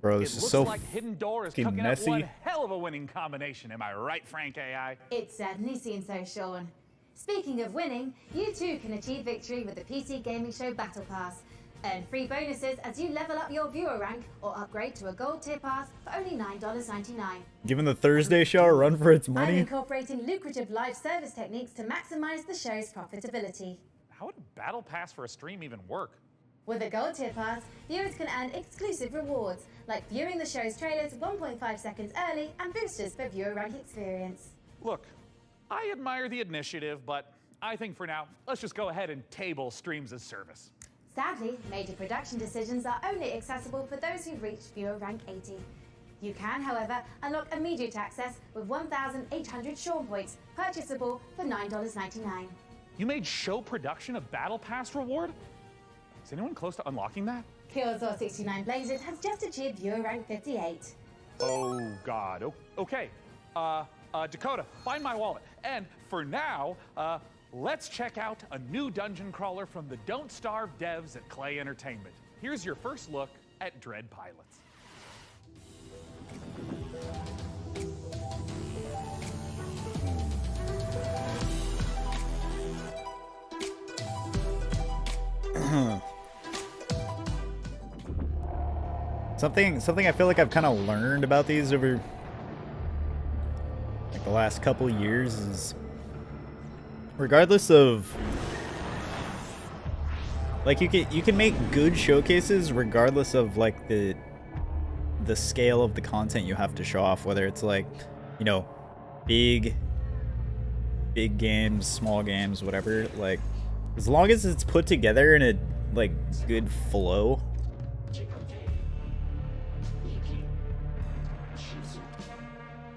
Bro, this It is looks so like Hidden Door is fucking cooking messy. up one hell of a winning combination. Am I right, Frank AI? It certainly seems so, Sean. Speaking of winning, you too can achieve victory with the PC Gaming Show Battle Pass, Earn free bonuses as you level up your viewer rank or upgrade to a gold tier pass for only $9.99. Giving the Thursday show a run for its I'm money. incorporating lucrative live service techniques to maximize the show's profitability. How would a battle pass for a stream even work? With a gold tier pass, viewers can earn exclusive rewards, like viewing the show's trailers 1.5 seconds early and boosters for viewer rank experience. Look, I admire the initiative, but I think for now, let's just go ahead and table streams as service. Sadly, major production decisions are only accessible for those who've reached viewer rank 80. You can, however, unlock immediate access with 1,800 Sean points, purchasable for $9.99. You made show production a battle pass reward? Is anyone close to unlocking that? Killsaw 69 Blazes has just achieved viewer rank 58. Oh God, okay. Dakota, find my wallet. And for now, let's check out a new dungeon crawler from the Don't Starve devs at Clay Entertainment. Here's your first look at Dread Pilots. Something I feel like I've kind of learned about these over like the last couple years is, regardless of, like, you can make good showcases regardless of like the scale of the content you have to show off, whether it's like, you know, big games, small games, whatever. Like, as long as it's put together in a like good flow,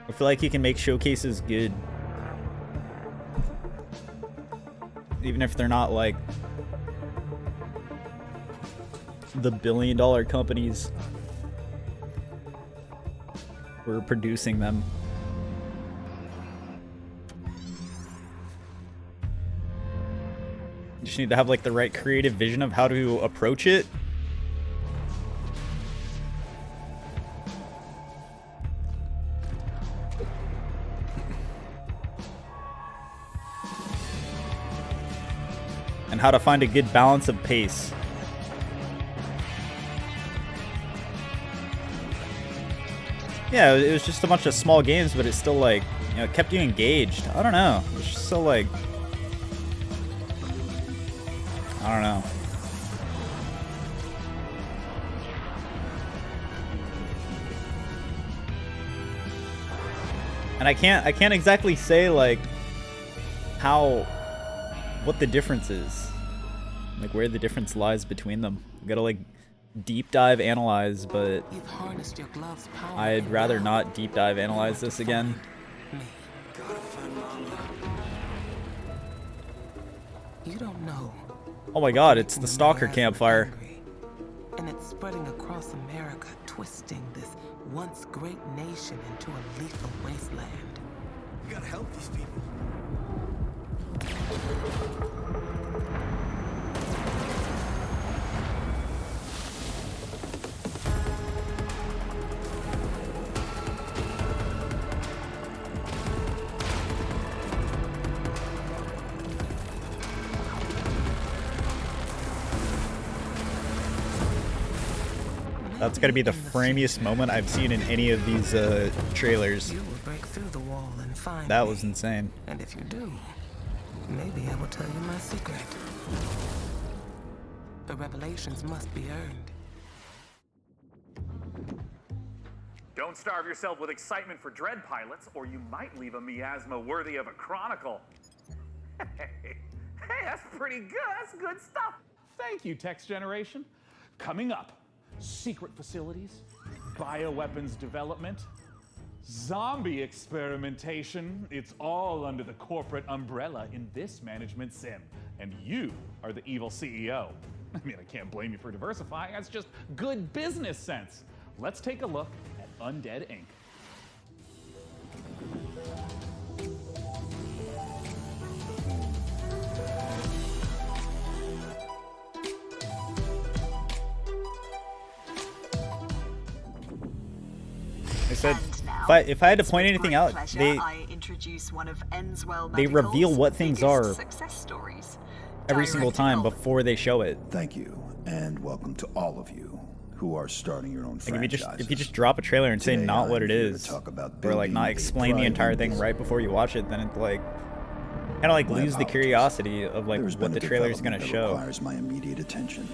I feel like you can make showcases good, even if they're not like the billion-dollar companies who are producing them. You just need to have like the right creative vision of how to approach it. And how to find a good balance of pace. Yeah, it was just a bunch of small games, but it still, like, you know, it kept you engaged. I don't know. It was just so, like, I don't know. And I can't exactly say, like, what the difference is, like where the difference lies between them. You gotta like deep dive analyze, but I'd rather not deep dive analyze this again. You don't know. Oh my God, it's the Stalker campfire. And it's spreading across America, twisting this once great nation into a lethal wasteland. We gotta help these people. That's gotta be the framiest moment I've seen in any of these trailers. You will break through the wall and find That me. was insane. And if you do, maybe I will tell you my secret. The revelations must be earned. Don't starve yourself with excitement for Dread Pilots, or you might leave a miasma worthy of a chronicle. Hey, that's pretty good. That's good stuff. Thank you, Text Generation. Coming up, secret facilities, bioweapons development, zombie experimentation. It's all under the corporate umbrella in this management sim. And you are the evil CEO. I mean, I can't blame you for diversifying. That's just good business sense. Let's take a look at Undead Inc. I said, if I had to point anything out, they reveal what things are every single time before they show it. Thank you. And welcome to all of you who are starting your own Like franchises. if you just drop a trailer and say Today, not what I'm it here to is, talk about or like building not a explain the entire thing thriving right before you watch it, then it's like kind of like My lose the apologies. curiosity of like There's what been the a trailer's gonna development that show. requires my immediate attention.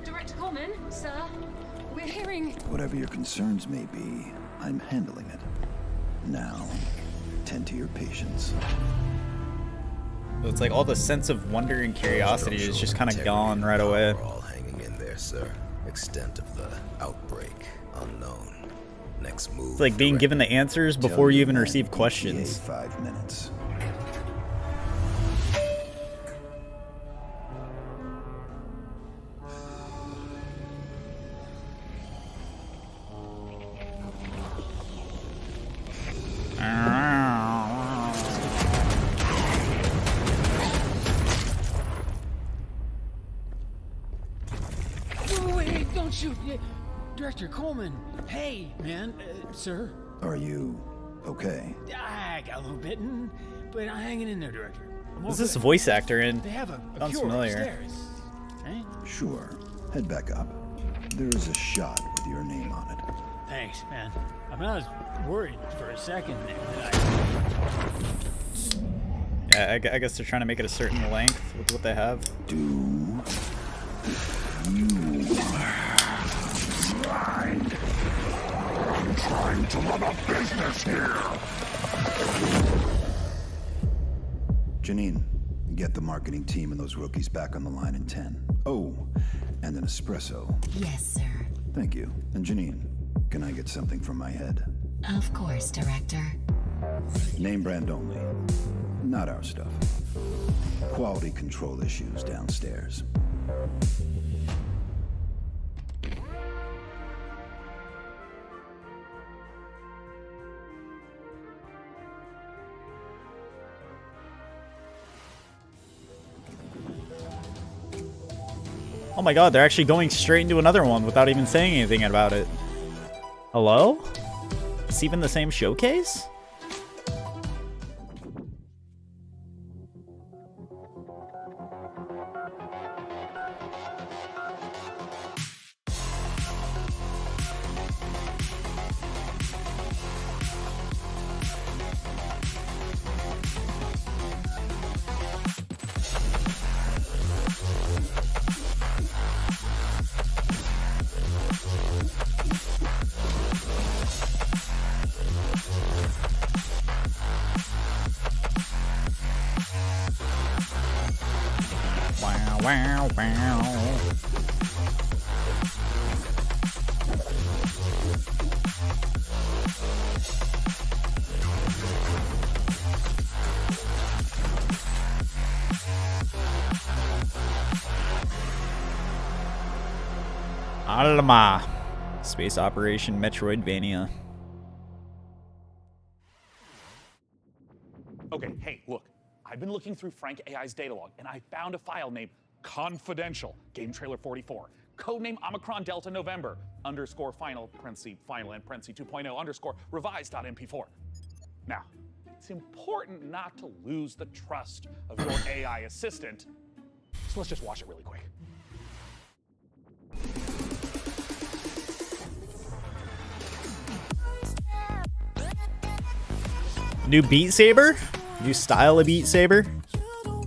Director Coleman, sir, we're hearing. Whatever your concerns may be, I'm handling it. Now, tend to your patients. So it's like all the sense of wonder and curiosity is just kind of gone right away. All hanging in there, sir. Extent of the outbreak unknown. Next move. It's like being given the answers before you even receive questions. 5 minutes. Wait, don't shoot. Director Coleman. Hey, man. Sir. Are you okay? I got a little bitten, but I'm hanging in there, Director. Who's this voice actor in? They have a Sounds cure familiar. upstairs. Right? Sure. Head back up. There is a shot with your name on it. Thanks, man. I mean, I was worried for a second there. Yeah, I guess they're trying to make it a certain length with what they have. Do you mind? I'm trying to run a business here. Janine, get the marketing team and those rookies back on the line in 10. Oh, and an espresso. Yes, sir. Thank you. And Janine, can I get something from my head? Of course, Director. Name brand only. Not our stuff. Quality control issues downstairs. Oh my god, they're actually going straight into another one without even saying anything about it. Hello? It's even the same showcase? Wow, wow, wow. Alma. Space Operation Metroidvania. Okay, hey, look. I've been looking through Frank AI's data log, and I found a file named Confidential, Game Trailer 44. Codename Omicron Delta November, _ final, parenthesis, final, and parenthesis 2.0 _ revise.mp4. Now, it's important not to lose the trust of your AI assistant, so let's just watch it really quick. New Beat Saber? New style of Beat Saber? Oh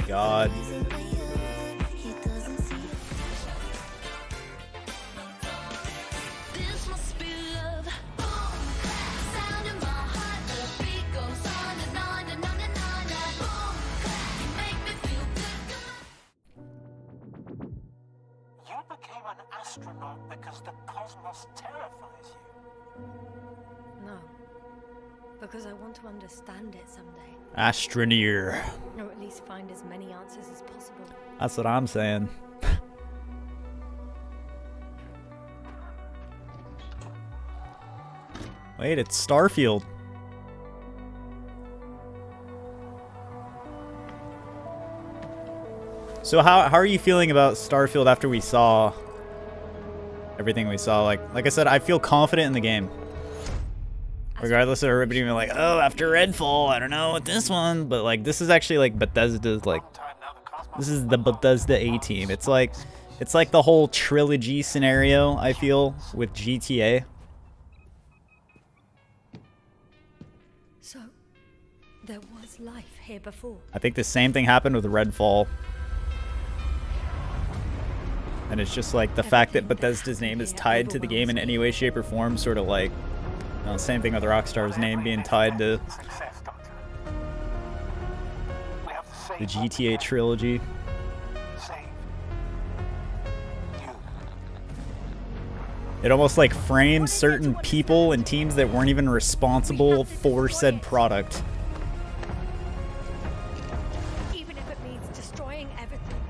god. You became an astronaut because the cosmos terrifies you. No. Because I want to understand it someday. Astroneer. Or at least find as many answers as possible. That's what I'm saying. Wait, it's Starfield. So how are you feeling about Starfield after we saw everything we saw? Like I said, I feel confident in the game. Regardless of everybody being like, oh, after Redfall, I don't know what this one, but like this is actually like Bethesda's like, this is the Bethesda A-team. It's like the whole trilogy scenario, I feel, with GTA. So, there was life here before. I think the same thing happened with Redfall. And it's just like the fact that Bethesda's name is tied to the game in any way, shape, or form, sort of like, you know, same thing with Rockstar's name being tied to the GTA trilogy. It almost like frames certain people and teams that weren't even responsible for said product. Even if it means destroying everything.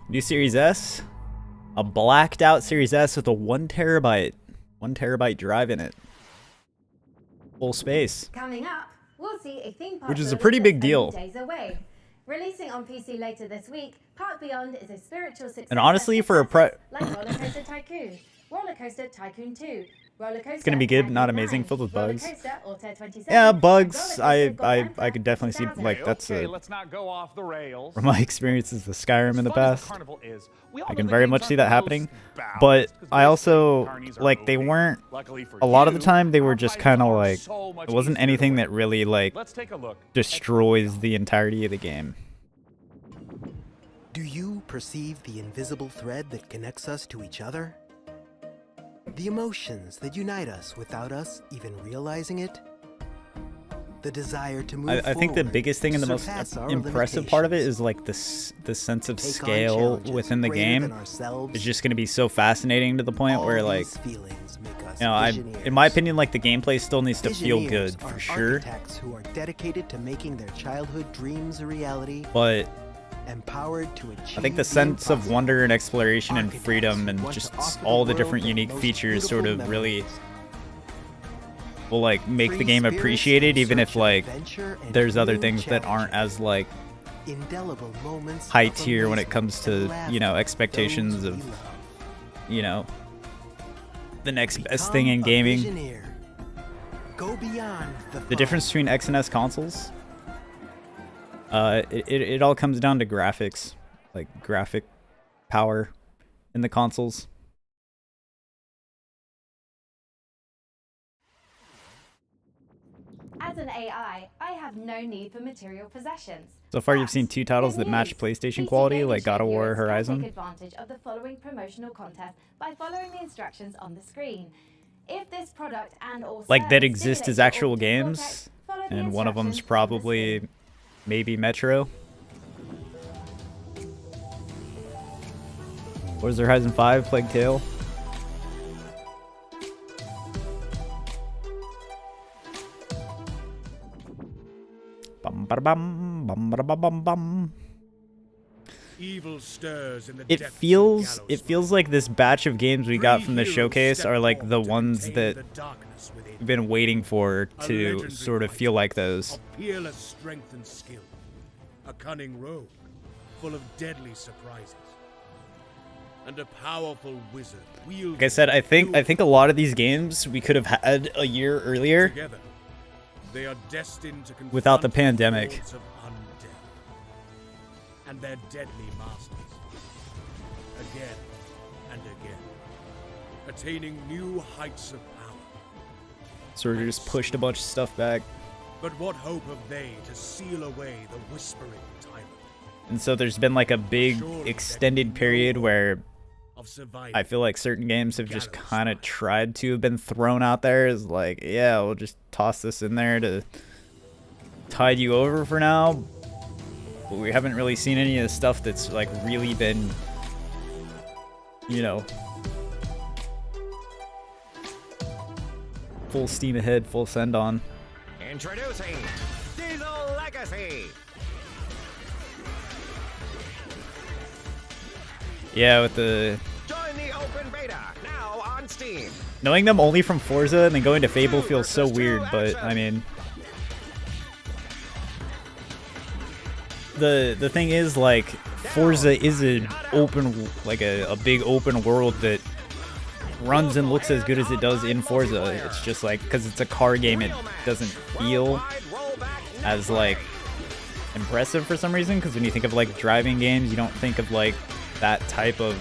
New Series S, a blacked out Series S with a 1 terabyte drive in it. Full space. Coming up, we'll see a theme park Which is a builder pretty big just deal. only days away. Releasing on PC later this week, Park Beyond is a spiritual successor And honestly, for a like Roller Coaster Tycoon, Roller Coaster Tycoon 2, Roller Coaster It's gonna be good, not Tycoon amazing, 9, filled with Roller bugs. Coaster Auto 27, Yeah, and bugs. Roller Coaster I could definitely see like that's Okay, a let's not go off the rails. from my experiences with Skyrim in the As fun as past. Carnival is, we all I know can the very games much see aren't that the happening, most balanced, but 'cause I also carnies are like they OP. weren't. Luckily for A lot of the you, time they were our just fights kind of are like so much it wasn't easier to anything win. that really like Let's take a look. destroys the entirety of the game. Do you perceive the invisible thread that connects us to each other? The emotions that unite us without us even realizing it? The desire to move I think the forward, biggest thing and the most surpass our impressive part of it is like the sense of Take on scale challenges within the greater game. than ourselves. It's just going to be so fascinating to the point All where like these feelings make us you know, in my opinion, like the gameplay still needs to feel Visionaries good for are sure. architects who are dedicated to making their childhood dreams a reality. But empowered to achieve I think the sense of wonder and exploration and freedom and just all the different unique features sort of really will like make the game appreciated, even if like there's other things that aren't as like indelible moments high of tier when it comes to, amazement you know, that expectations those we of, love. you know, the next best Become thing in a gaming. visioneer. Go beyond The difference between X and S consoles, it all comes down to graphics, like graphic power in the consoles. As an AI, I have no need for material possessions. So far, you've seen 2 titles that match PlayStation quality, like God of War, Take Horizon. advantage of the following promotional contest by following the instructions on the screen. If this product and or Like that service exist as stimulates your actual auditory games, cortex, follow the and one of them's instructions on the probably maybe Metro. What is Horizon 5? Plague Tale? Bum ba bum bum ba bum bum. Evil stirs in the It depths of feels gallows. like this batch of games we got from the Heroes showcase step are like forth the to ones contain that the darkness within. we've been waiting for A to legendary sort of fighter feel like those. of peerless strength and skill, a cunning rogue, full of deadly surprises, and a powerful wizard wielding Like I said, I think a lot of these games we could have had a year earlier together. They are destined to without the confront pandemic. lords of undeath and their deadly masters, again and again, attaining new heights of power. Sort of just pushed a bunch of stuff back. But what hope have they to seal away the whispering tyrant? And so there's been like a big extended period where I feel like certain games have just kind of tried to have been thrown out there as like, yeah, we'll just toss this in there to tide you over for now. But we haven't really seen any of the stuff that's like really been, you know, full steam ahead, full send on. Introducing Diesel Legacy. Yeah, with the Join the open beta now on Steam. knowing them only from Forza and then going to Fable feels so weird, but I mean, the thing is, like, Forza is an open, like a big open world that runs and looks as good as it does in Forza. It's just like, because it's a car game, it doesn't feel as like impressive for some reason, because when you think of like driving games, you don't think of like that type of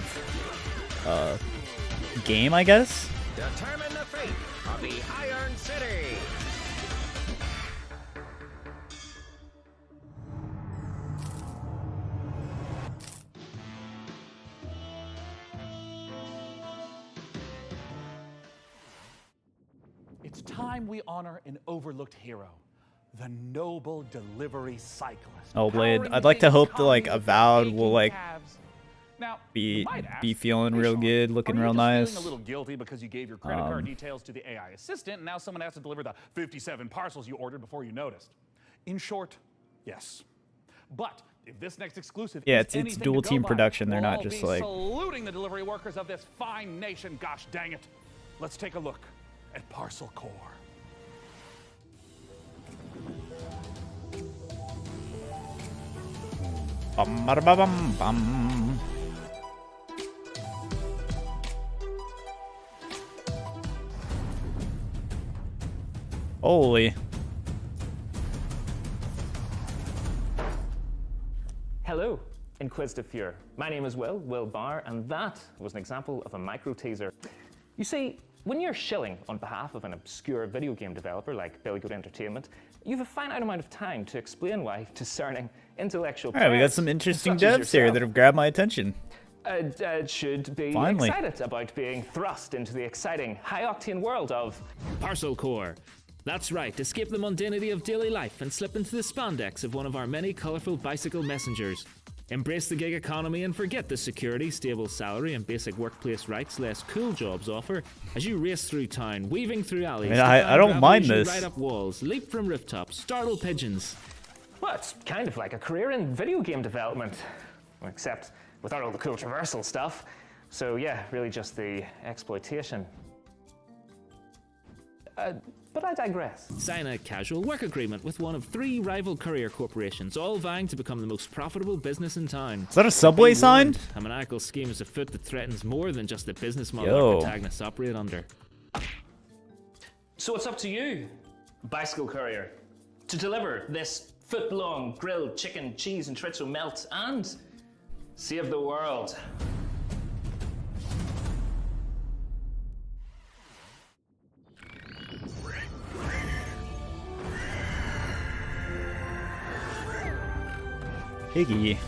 game, I guess. Determine the fate of the Iron City. It's time we honor an overlooked hero, the noble delivery cyclist. Oh, Blade. I'd like to hope that like Avowed will like be feeling real good, looking real nice. Feeling a little guilty because you gave your credit card details to the AI assistant, and now someone has to deliver the 57 parcels you ordered before you noticed. In short, yes. But if this next exclusive it's dual team production. They're not just like saluting the delivery workers of this fine nation. Gosh dang it! Let's take a look at Parcel Core. Bum, ba, da, bum, bum. Holy. Hello, Inquisitive Fear. My name is Will Barr, and that was an example of a micro teaser. You see, when you're shilling on behalf of an obscure video game developer like Billy Goat Entertainment, you have a finite amount of time to explain why discerning intellectual Alright, we got some interesting devs here that have grabbed my attention. Should be Finally. excited about being thrust into the exciting, high-octane world of Parcel Core. That's right, escape the mundanity of daily life and slip into the spandex of one of our many colourful bicycle messengers. Embrace the gig economy and forget the security, stable salary, and basic workplace rights less cool jobs offer as you race through town, weaving through alleys. I don't mind this. Ride up walls, leap from rooftops, startle pigeons. Well, it's kind of like a career in video game development, except without all the cool traversal stuff. So yeah, really just the exploitation. But I digress. Sign a casual work agreement with one of 3 rival courier corporations, all vying to become the most profitable business in town. Is that a Subway sign? A maniacal scheme is afoot that threatens more than just the business model our protagonists operate under. So it's up to you, bicycle courier, to deliver this foot-long grilled chicken, cheese, and chorizo melt and save the world. Piggy.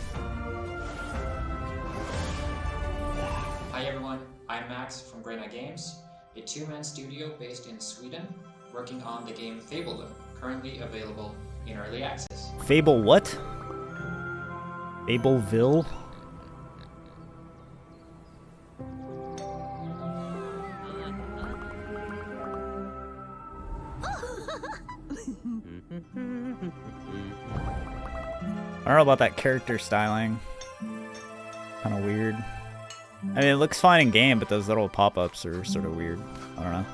Hi everyone, I'm Max from Grena Games, a 2-man studio based in Sweden, working on the game Fateless, currently available in early access. Fable what? Fableville? I don't know about that character styling. Kind of weird. I mean, it looks fine in game, but those little pop-ups are sort of weird. I don't know.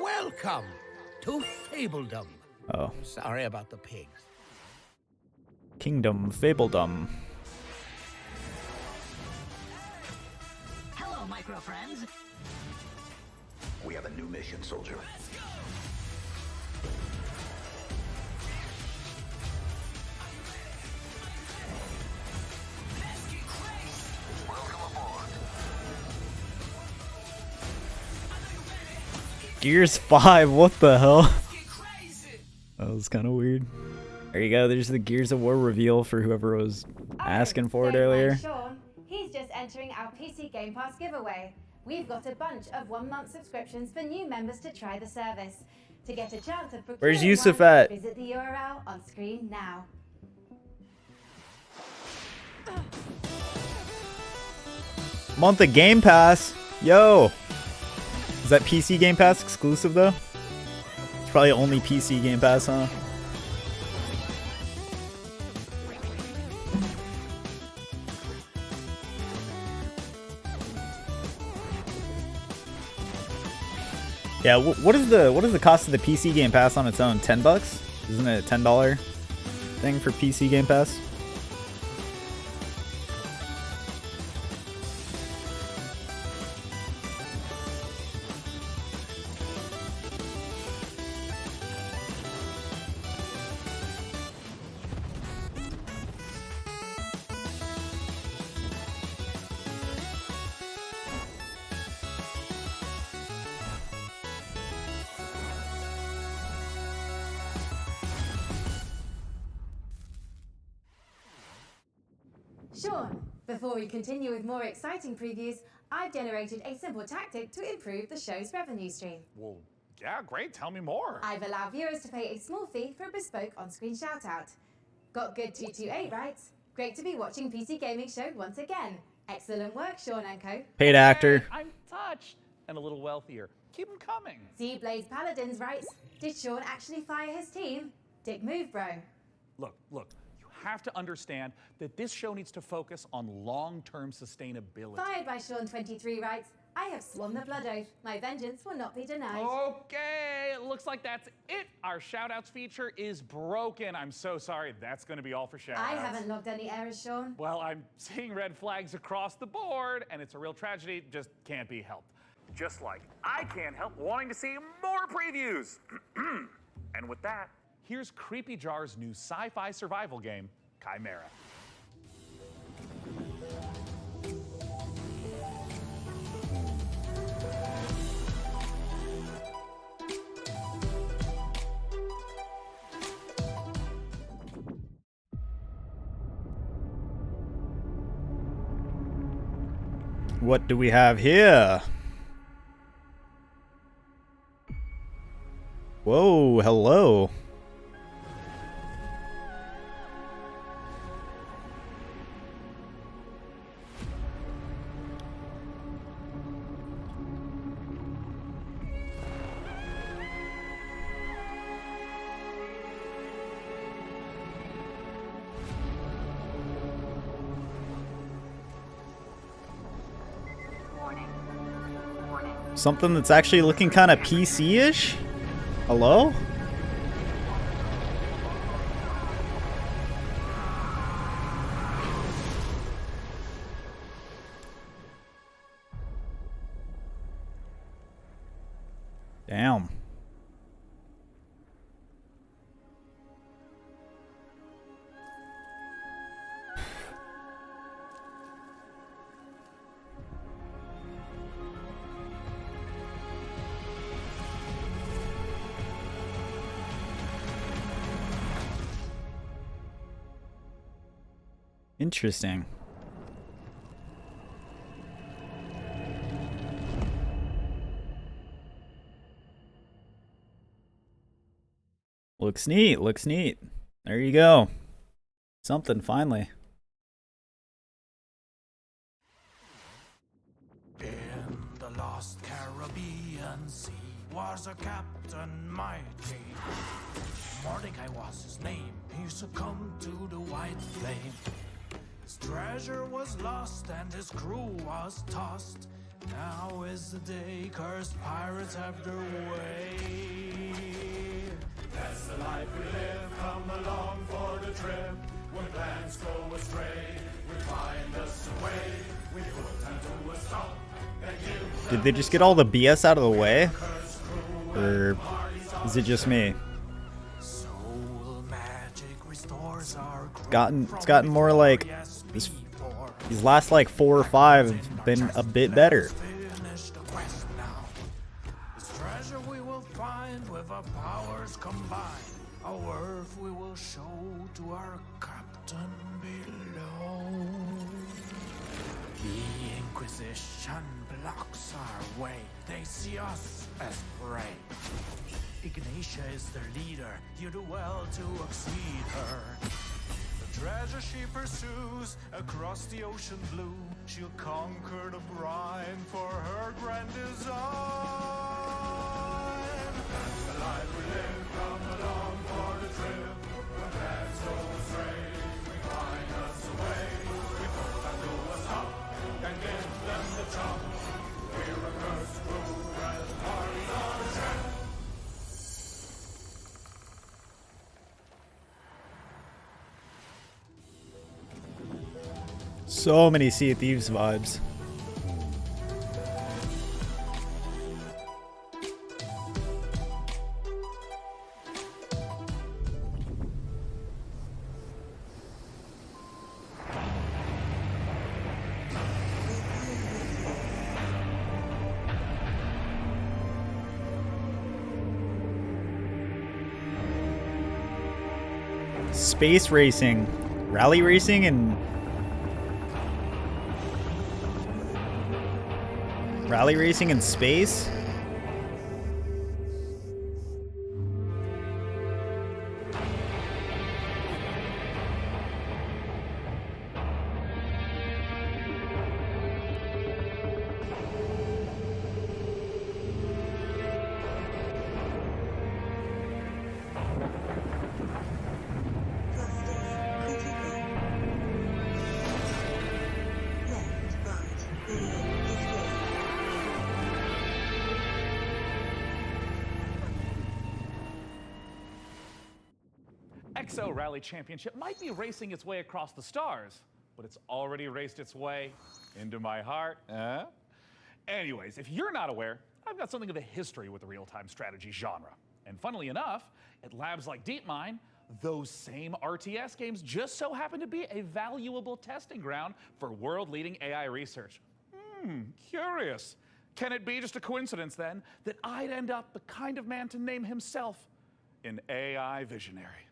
Welcome to Fabledom. Oh. Sorry about the pigs. Kingdom Fabledom. Hello, micro friends. We have a new mission, soldier. Gears 5, what the hell? That was kind of weird. There you go, there's the Gears of War reveal for whoever was asking for it earlier. Sean, he's just entering our PC Game Pass giveaway. We've got a bunch of 1-month subscriptions for new members to try the service. To get a chance of procuring Where's Yusuf one, at? visit the URL on screen now. Month of Game Pass. Yo. Is that PC Game Pass exclusive though? It's probably only PC Game Pass, huh? Yeah, what is the cost of the PC Game Pass on its own? $10? Isn't it a $10 thing for PC Game Pass? Sean, before we continue with more exciting previews, I've generated a simple tactic to improve the show's revenue stream. Well, yeah, great. Tell me more. I've allowed viewers to pay a small fee for a bespoke on-screen shout-out. Got good 228, right? Great to be watching PC Gaming Show once again. Excellent work, Sean and co. Paid actor. Hey, I'm touched. And a little wealthier. Keep them coming. See Blaze Paladins, right? Did Sean actually fire his team? Dick move, bro. Look. You have to understand that this show needs to focus on long-term sustainability. Fired by Sean 23 writes, I have sworn the blood oath. My vengeance will not be denied. Okay, it looks like that's it. Our shout-outs feature is broken. I'm so sorry. That's going to be all for shout-outs. I haven't logged any errors, Sean. Well, I'm seeing red flags across the board, and it's a real tragedy. It just can't be helped. Just like I can't help wanting to see more previews. And with that, here's Creepy Jar's new sci-fi survival game, Chimera. What do we have here? Whoa, hello. Something that's actually looking kind of PC-ish? Hello? Damn. Interesting. Looks neat, looks neat. There you go. Something, finally. In the lost Caribbean Sea was a captain mighty. Mordecai was his name. He succumbed to the white flame. His treasure was lost and his crew was tossed. Now is the day cursed pirates have their way. That's the life we live, come along for the trip. When plans go astray, we find us a way. We put them to a stop and give. Did they just get all the BS out of the way? Or is it just me? It's gotten more like these last like 4 or 5 have been a bit better. This treasure we will find with our powers combined. Our worth we will show to our captain below. The Inquisition blocks our way. They see us as prey. Ignatia is their leader. You do well to exceed her. The treasure she pursues across the ocean blue. She'll conquer the brine for her grand design. That's the life we live. Come along for the trip. When plans go astray, we find us a way. We put them to a stop and give them the chop. We're a cursed crew as parties are. So many Sea of Thieves vibes. Space racing, rally racing, and rally racing in space. XO Rally Championship might be racing its way across the stars, but it's already raced its way into my heart. Anyways, if you're not aware, I've got something of a history with the real-time strategy genre. And funnily enough, at labs like DeepMind, those same RTS games just so happen to be a valuable testing ground for world-leading AI research. Curious. Can it be just a coincidence, then, that I'd end up the kind of man to name himself an AI visionary?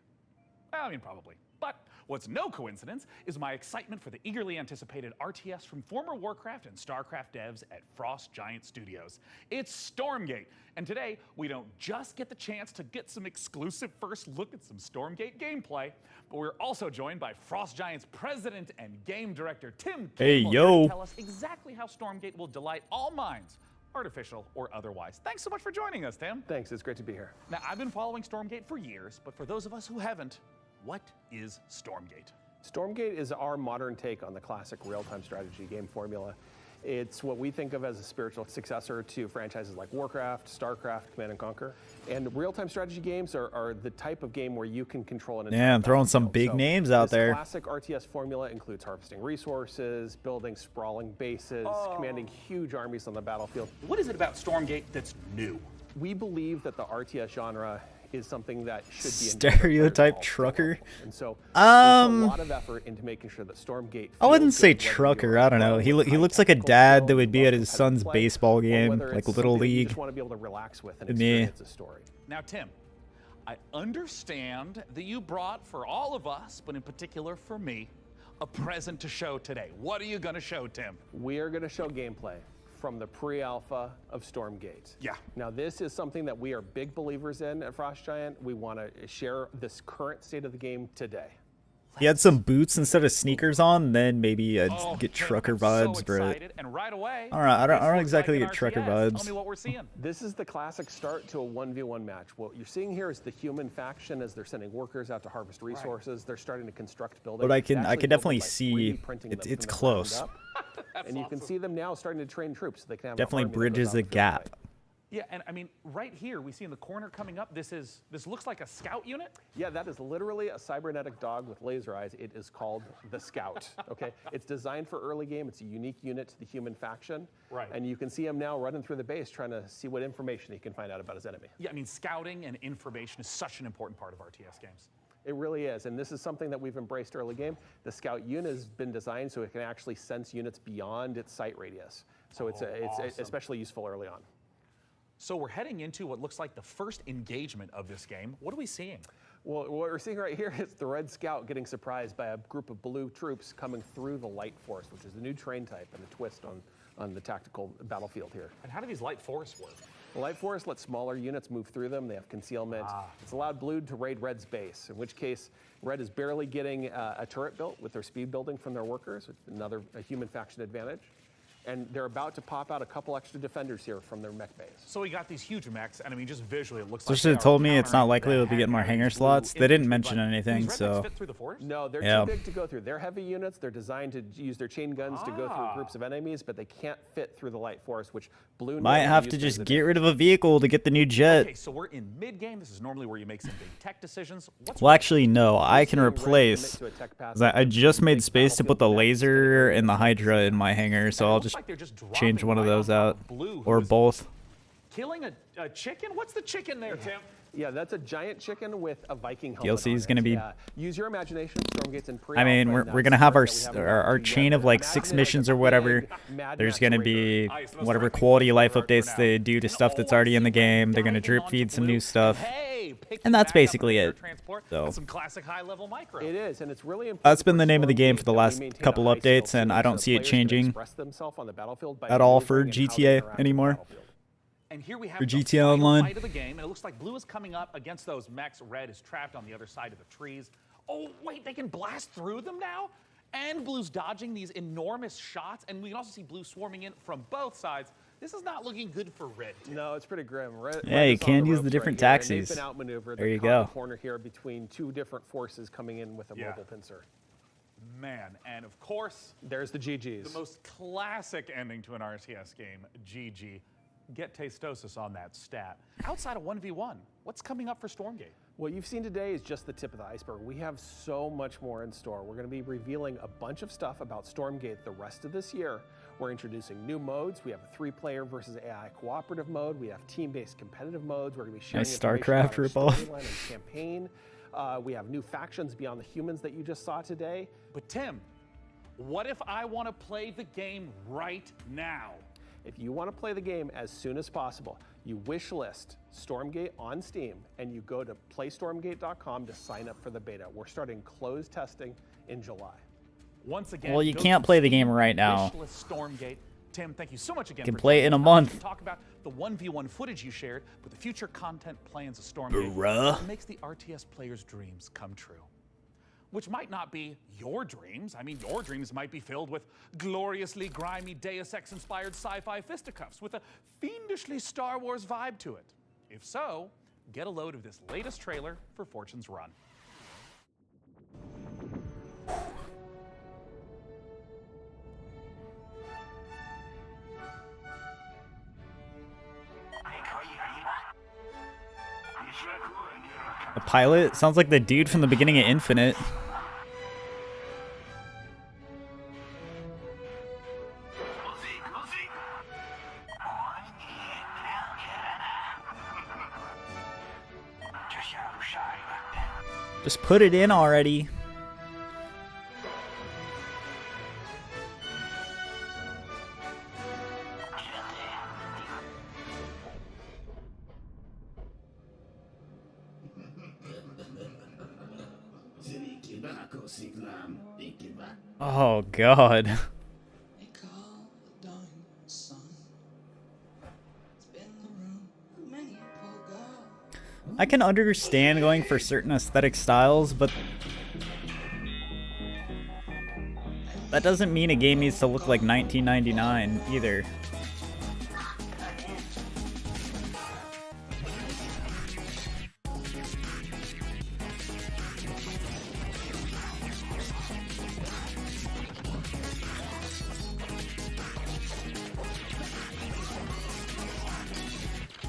Well, I mean, probably. But what's no coincidence is my excitement for the eagerly anticipated RTS from former Warcraft and StarCraft devs at Frost Giant Studios. It's Stormgate, and today we don't just get the chance to get some exclusive first look at some Stormgate gameplay, but we're also joined by Frost Giant's president and game director Tim Campbell to tell us exactly how Stormgate will delight all minds, artificial or otherwise. Thanks so much for joining us, Tim. Thanks, it's great to be here. Now, I've been following Stormgate for years, but for those of us who haven't, what is Stormgate? Stormgate is our modern take on the classic real-time strategy game formula. It's what we think of as a spiritual successor to franchises like Warcraft, StarCraft, Command & Conquer. And real-time strategy games are the type of game where you can control an entire Yeah, I'm throwing some big names out there. This classic RTS formula includes harvesting resources, building sprawling bases, commanding huge armies on the battlefield. What is it about Stormgate that's new? We believe that the RTS genre is something that should be stereotype trucker. And so there's a lot of effort into making sure that Stormgate. I wouldn't say trucker. I don't know. He looks like a dad that would be at his son's baseball game, like Little League. You just want to be able to relax with and experience a story. Now, Tim, I understand that you brought for all of us, but in particular for me, a present to show today. What are you going to show, Tim? We are going to show gameplay from the pre-alpha of Stormgate. Yeah. Now, this is something that we are big believers in at Frost Giant. We want to share this current state of the game today. He had some boots instead of sneakers on, then maybe I'd get trucker vibes, so bro. And right away, all right, I don't exactly get trucker vibes. Tell me what we're seeing. This is the classic start to a 1v1 match. What you're seeing here is the human faction as they're sending workers out to harvest resources. They're starting to construct buildings. But I can definitely see it's close. And you can see them now starting to train troops. So they can have definitely bridges the gap. Yeah, and I mean, right here, we see in the corner coming up, this looks like a scout unit? Yeah, that is literally a cybernetic dog with laser eyes. It is called the Scout, okay? It's designed for early game. It's a unique unit to the human faction. Right. And you can see him now running through the base trying to see what information he can find out about his enemy. Yeah, I mean, scouting and information is such an important part of RTS games. It really is, and this is something that we've embraced early game. The Scout unit has been designed so it can actually sense units beyond its sight radius. So it's especially useful early on. So we're heading into what looks like the first engagement of this game. What are we seeing? Well, what we're seeing right here is the Red Scout getting surprised by a group of blue troops coming through the Light Force, which is a new train type and a twist on the tactical battlefield here. And how do these Light Force work? The Light Force lets smaller units move through them. They have concealment. It's allowed Blue to raid Red's base, in which case Red is barely getting a turret built with their speed building from their workers, which is a human faction advantage. And they're about to pop out a couple extra defenders here from their mech base. So we got these huge mechs, and I mean, just visually, it looks So like should have told me it's not likely they'll be getting more hangar slots. They didn't mention anything, so. No, they're too big to go through. They're heavy units. They're designed to use their chain guns to go through groups of enemies, but they can't fit through the light force, which Blue Might have to just get rid of a vehicle to get the new jet. Okay, so we're in mid-game. This is normally where you make some big tech decisions. Well, actually, no. I can replace. I just made space to put the laser and the Hydra in my hangar, so I'll just change one of those out, or both. Killing a chicken? What's the chicken there, Tim? Yeah, that's a giant chicken with a Viking helmet. DLC is going to be. Use your imagination. Stormgate's in I mean, we're going to have our chain of like 6 missions or whatever. There's going to be whatever quality of life updates they do to stuff that's already in the game. They're going to drip feed some new stuff. And that's basically it. So some classic high-level micro. It is, and it's really important. that's been the name of the game for the last couple updates, and I don't see it changing at all for GTA anymore. And here we have for the GTA final Online. fight of the game, and it looks like Blue is coming up against those mechs. Red is trapped on the other side of the trees. Oh, wait, they can blast through them now? And Blue's dodging these enormous shots, and we can also see Blue swarming in from both sides. This is not looking good for Red. No, it's pretty grim. Yeah, you can use the different taxis. They've been outmaneuvered. There you They're caught in go. the corner here between 2 different forces coming in with a mobile pincer. Man, and of course, there's the GGs. The most classic ending to an RTS game, GG. Get Tastosis on that stat. Outside of 1v1, what's coming up for Stormgate? What you've seen today is just the tip of the iceberg. We have so much more in store. We're going to be revealing a bunch of stuff about Stormgate the rest of this year. We're introducing new modes. We have a 3-player versus AI cooperative mode. We have team-based competitive modes. We're going to be sharing Nice StarCraft ripoff. storyline and campaign. We have new factions beyond the humans that you just saw today. But Tim, what if I want to play the game right now? If you want to play the game as soon as possible, you wish list Stormgate on Steam and you go to playstormgate.com to sign up for the beta. We're starting closed testing in July. Once again, Well, you can't play the game right now. Stormgate. Tim, thank you so much again. You can for play it in a month. Talk about the 1v1 footage you shared with the future content plans of Stormgate. Bruh. It makes the RTS players' dreams come true. Which might not be your dreams. I mean, your dreams might be filled with gloriously grimy Deus Ex-inspired sci-fi fisticuffs with a fiendishly Star Wars vibe to it. If so, get a load of this latest trailer for Fortune's Run. A pilot? Sounds like the dude from the beginning of Infinite. Just put it in already. Oh God. I can understand going for certain aesthetic styles, but that doesn't mean a game needs to look like 1999 either.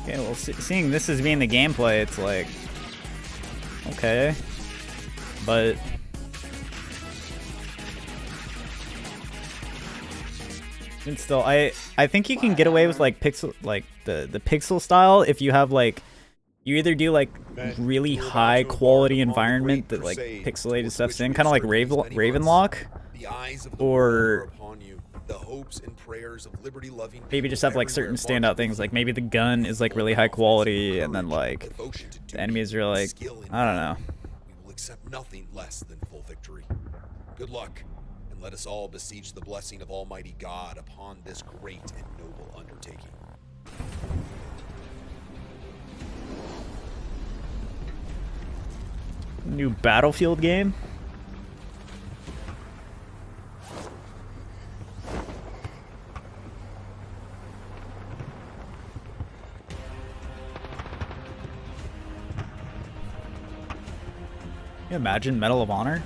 Okay, well, seeing this as being the gameplay, it's like, okay, but and still, I think you can get away with like pixel, like the pixel style if you have like, you either do like really high quality environment that like pixelated stuff's in, kind of like Ravenlock, or the hopes and prayers of liberty-loving maybe just have like certain standout things, like maybe the gun is like really high quality, and then like the enemies are like, I don't know. We will accept nothing less than full victory. Good luck, and let us all beseech the blessing of Almighty God upon this great and noble undertaking. New Battlefield game? you imagine Medal of Honor?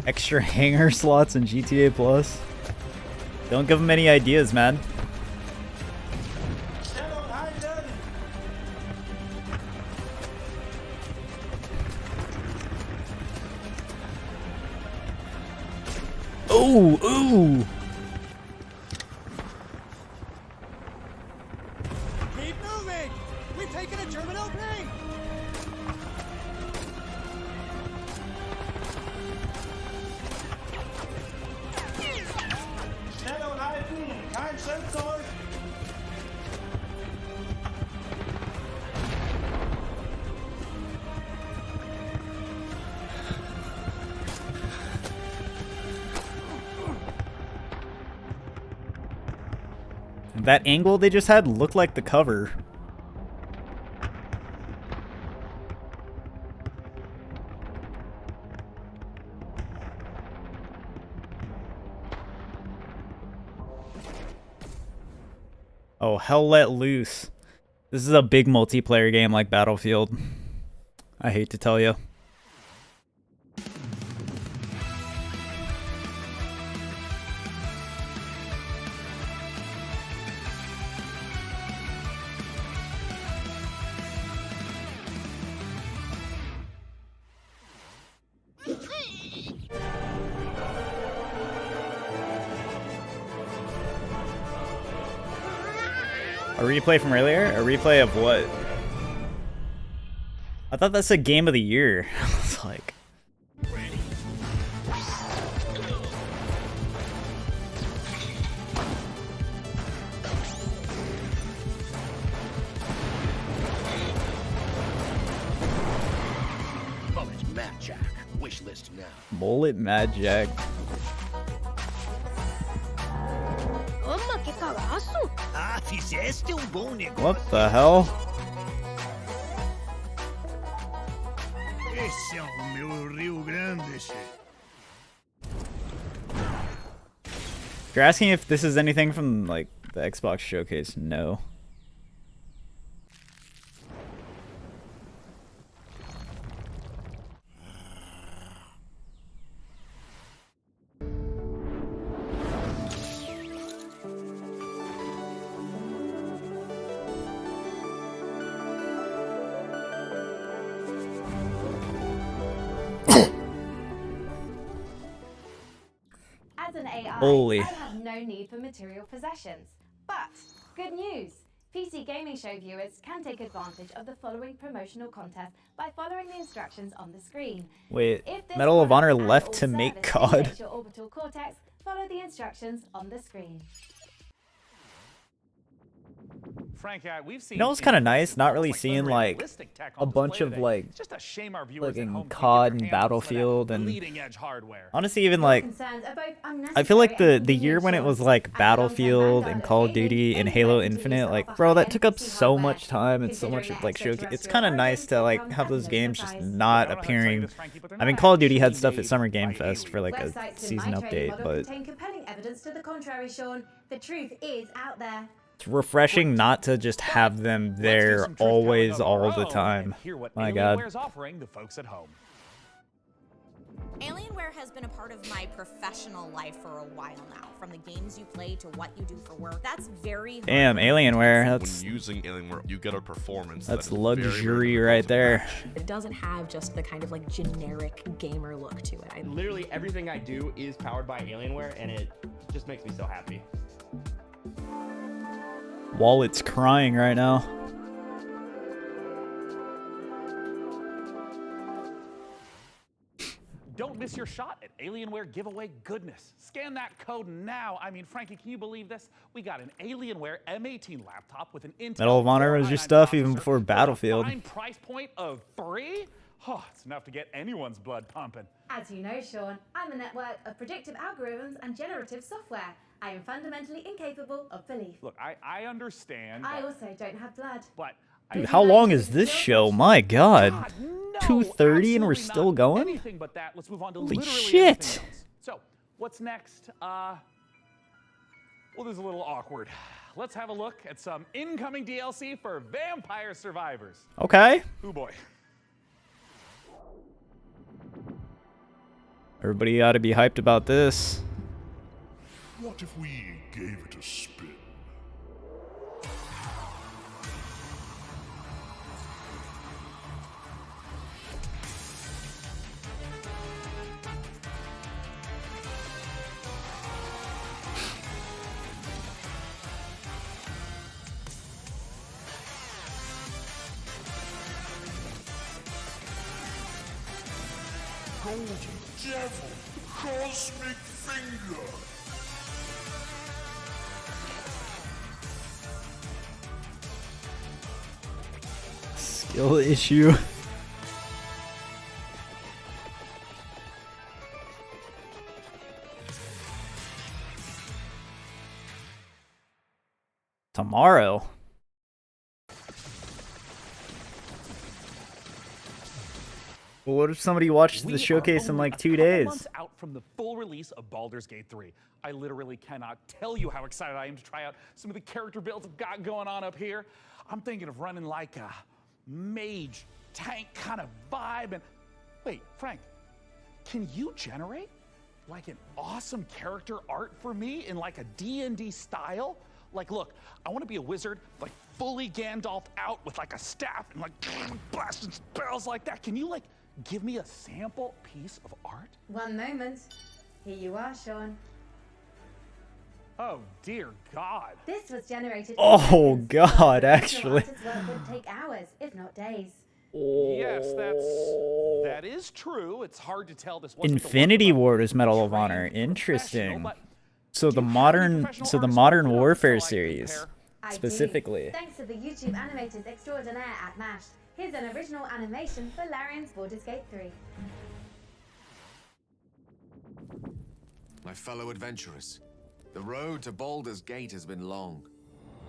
Extra hanger slots in GTA Plus. Don't give them any ideas, man. Ooh, ooh. Keep moving! We've taken a German opening! Schnell halten! Kein Sensor! That angle they just had looked like the cover. Oh, Hell Let Loose. This is a big multiplayer game like Battlefield. I hate to tell you. A replay from earlier? A replay of what? I thought that's a game of the year. It's like... Mullet Mad Jack. Wish list now. Mullet Mad Jack. What the hell? Esse é o meu Rio Grande. If you're asking if this is anything from like the Xbox showcase, no. As an AI, Holy. I have no need for material possessions. But, good news! PC Gaming Show viewers can take advantage of the following promotional contest by following the instructions on the screen. Wait, If this Medal of Honor product and left or to make service COD? stimulates your orbital cortex, follow the instructions on the screen. Frank, we've seen You know what's kind of nice? Not really seeing like a bunch of like COD and Battlefield and honestly even like I feel like the year when it was like Battlefield and Call of Duty and Halo Infinite, like bro, that took up so much time and so much like showcase. It's kind of nice to like have those games just not appearing. I mean, Call of Duty had stuff at Summer Game Fest for like a season update, but Compelling evidence to the contrary, Sean. The truth is out there. it's refreshing not to just have them there always, all the time. My God. Alienware's offering the folks at home. Alienware has been a part of my professional life for a while now. From the games you play to what you do for work. That's very hard. Damn, Alienware. That's when using Alienware, you get a performance that's that is luxury right there. It doesn't have just the kind of like generic gamer look to it. Literally everything I do is powered by Alienware, and it just makes me so happy. Wallet's crying right now. Don't miss your shot at Alienware giveaway goodness. Scan that code now. I mean, Frankie, can you believe this? We got an Alienware M18 laptop with an Intel Medal of Honor was your stuff even before Battlefield. fine price point of $3. Oh, it's enough to get anyone's blood pumping. As you know, Sean, I'm a network of predictive algorithms and generative software. I am fundamentally incapable of belief. Look, I understand. I also don't have blood. But Dude, how long is this show? My God. 2:30 and we're still going? Anything but that. Let's move on to Holy literally shit. anything else. So, what's next? Well, this is a little awkward. let's have a look at some incoming DLC for Vampire Survivors. Okay. Oh boy. Everybody ought to be hyped about this. What if we gave it a spin? Golden Devil, Cosmic Finger. Skill issue. Tomorrow. Well, what if somebody watched the showcase in like 2 days? Months out from the full release of Baldur's Gate 3. I literally cannot tell you how excited I am to try out some of the character builds I've got going on up here. I'm thinking of running like a mage tank kind of vibe. And wait, Frank, can you generate like an awesome character art for me in like a D&D style? Like, look, I want to be a wizard, like fully Gandalf out with like a staff and like blasting spells like that. Can you like give me a sample piece of art? One moment. Here you are, Sean. Oh dear God. This was generated. Oh God, actually. Artist's work would take hours, if not days. Yes, that is true. It's hard to tell this. Infinity Ward is Medal of Honor. Interesting. So the modern Warfare series specifically. Thanks to the YouTube animators extraordinaire at MASH. Here's an original animation for Larian's Baldur's Gate 3. My fellow adventurers, the road to Baldur's Gate has been long.